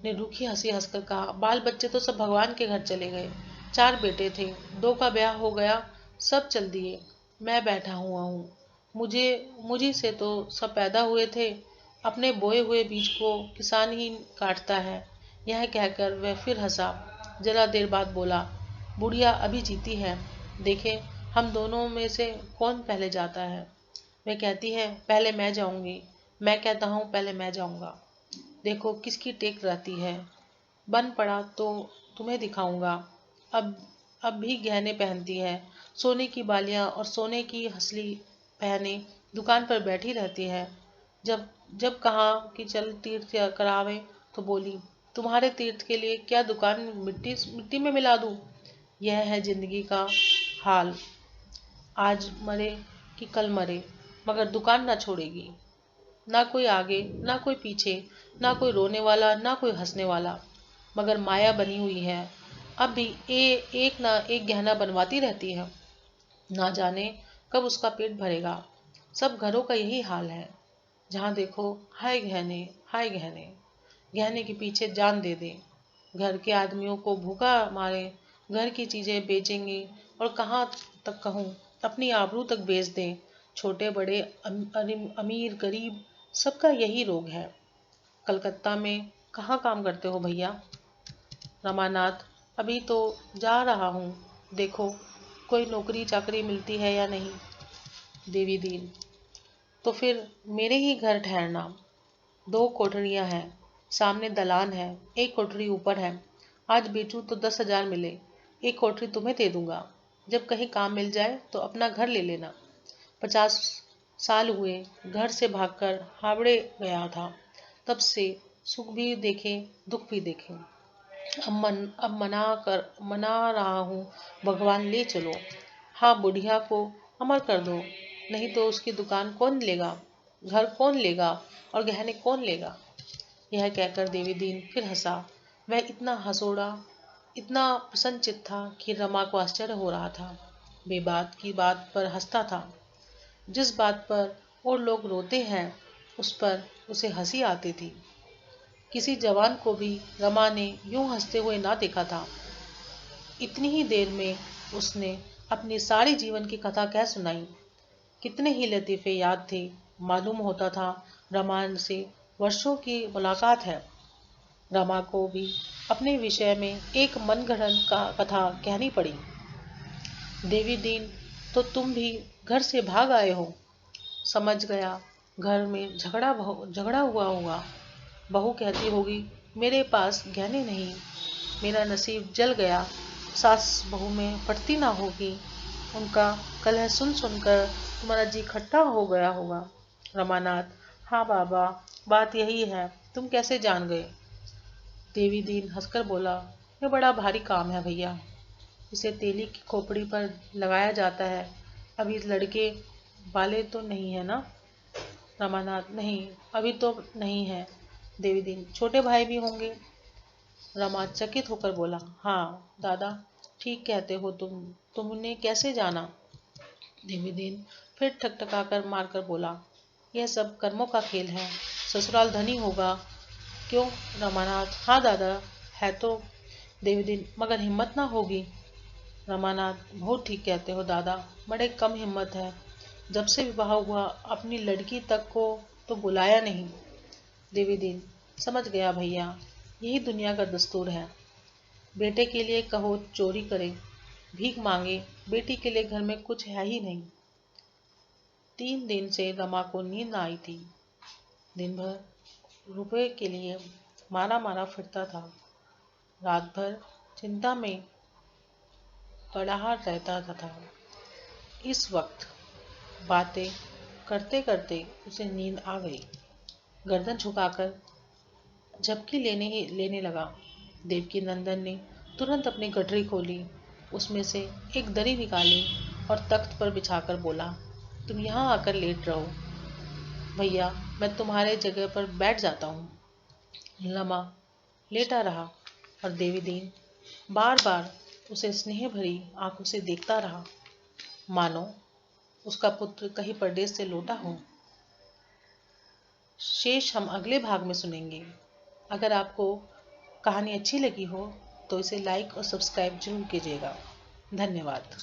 Speaker 1: ने रूखी हंसी हंसकर कहा, बाल बच्चे तो सब भगवान के घर चले गए। 4 बेटे थे, 2 का ब्याह हो गया, सब चल दिए। मैं बैठा हुआ हूँ। मुझी से तो सब पैदा हुए थे। अपने बोए हुए बीज को किसान ही काटता है। यह कहकर वह फिर हंसा। जरा देर बाद बोला, बुढ़िया अभी जीती है, देखे हम दोनों में से कौन पहले जाता है। वह कहती है, पहले मैं जाऊंगी। मैं कहता हूँ, पहले मैं जाऊंगा। देखो किसकी टेक रहती है। बन पड़ा तो तुम्हें दिखाऊंगा। अब अब भी गहने पहनती है। सोने की बालियां और सोने की हंसली पहने दुकान पर बैठी रहती है। जब जब कहा कि चल तीर्थ करावे तो बोली, तुम्हारे तीर्थ के लिए क्या दुकान मिट्टी मिट्टी में मिला दूं। यह है जिंदगी का हाल। आज मरे कि कल मरे, मगर दुकान ना छोड़ेगी। ना कोई आगे ना कोई पीछे, ना कोई रोने वाला ना कोई हंसने वाला, मगर माया बनी हुई है। अब भी एक ना एक गहना बनवाती रहती है। ना जाने कब उसका पेट भरेगा। सब घरों का यही हाल है। जहाँ देखो हाय गहने, हाय गहने। गहने के पीछे जान दे दे। घर के आदमियों को भूखा मारे घर की चीजें बेचेंगे, और कहाँ तक कहूँ, अपनी आबरू तक बेच दें। छोटे बड़े अमीर गरीब सबका यही रोग है। कलकत्ता में कहाँ काम करते हो भैया? रमानाथ, अभी तो जा रहा हूँ, देखो कोई नौकरी चाकरी मिलती है या नहीं। देवी दीन, तो फिर मेरे ही घर ठहरना। 2 कोठरियां हैं, सामने दलान है, एक कोठरी ऊपर है। आज बेचूं तो 10,000 मिले। एक कोठरी तुम्हें दे दूंगा। जब कहीं काम मिल जाए तो अपना घर ले लेना। 50 साल हुए घर से भागकर हावड़े गया था। तब से सुख भी देखे दुख भी देखे। अब मना रहा हूँ, भगवान ले चलो। हाँ, बुढ़िया को अमर कर दो, नहीं तो उसकी दुकान कौन लेगा, घर कौन लेगा और गहने कौन लेगा। यह कहकर देवी दीन फिर हंसा। वह इतना हंसोड़ा, इतना प्रसन्नचित्त था कि रमा को आश्चर्य हो रहा था। बेबात की बात पर हंसता था। जिस बात पर और लोग रोते हैं उस पर उसे हंसी आती थी। किसी जवान को भी रमा ने यूं हंसते हुए ना देखा था। इतनी ही देर में उसने अपनी सारी जीवन की कथा कह सुनाई। कितने ही लतीफे याद थे। मालूम होता था रमा से वर्षों की मुलाकात है। रमा को भी अपने विषय में एक मनगढ़ंत का कथा कहनी पड़ी। देवी दीन, तो तुम भी घर से भाग आए हो। समझ गया घर में झगड़ा हुआ होगा। बहू कहती होगी, मेरे पास गहने नहीं, मेरा नसीब जल गया। सास बहू में पटती ना होगी। उनका कलह सुन सुनकर तुम्हारा जी खट्टा हो गया होगा। रमानाथ, हाँ बाबा, बात यही है, तुम कैसे जान गए? देवी दीन हंसकर बोला, यह बड़ा भारी काम है भैया। इसे तेली की खोपड़ी पर लगाया जाता है। अभी लड़के वाले तो नहीं है ना? रमानाथ, नहीं, अभी तो नहीं है। देवी दीन, छोटे भाई भी होंगे? रमा चकित होकर बोला, हाँ दादा, ठीक कहते हो तुमने कैसे जाना? देवी दीन फिर ठकठकाकर मारकर बोला, यह सब कर्मों का खेल है। ससुराल धनी होगा क्यों रमानाथ? हाँ दादा, है तो। देवीदीन, मगर हिम्मत ना होगी। रमानाथ, बहुत ठीक कहते हो दादा, बड़े कम हिम्मत है। जब से विवाह हुआ अपनी लड़की तक को तो बुलाया नहीं। देवीदीन, समझ गया भैया, यही दुनिया का दस्तूर है। बेटे के लिए कहो चोरी करे, भीख मांगे, बेटी के लिए घर में कुछ है ही नहीं। 3 दिन से रमा को नींद न आई थी। दिन भर रुपए के लिए मारा मारा फिरता था। रात भर चिंता में पड़ा रहता था। इस वक्त बातें करते करते उसे नींद आ गई। गर्दन झुकाकर झपकी लेने लगा। देवकी नंदन ने तुरंत अपनी गठरी खोली, उसमें से एक दरी निकाली और तख्त पर बिछाकर बोला, तुम यहाँ आकर लेट रहो भैया, मैं तुम्हारे जगह पर बैठ जाता हूँ। रमा लेटा रहा और देवीदीन बार बार उसे स्नेह भरी आंखों से देखता रहा, मानो उसका पुत्र कहीं परदेश से लौटा हो। शेष हम अगले भाग में सुनेंगे। अगर आपको कहानी अच्छी लगी हो तो इसे लाइक और सब्सक्राइब जरूर कीजिएगा। धन्यवाद।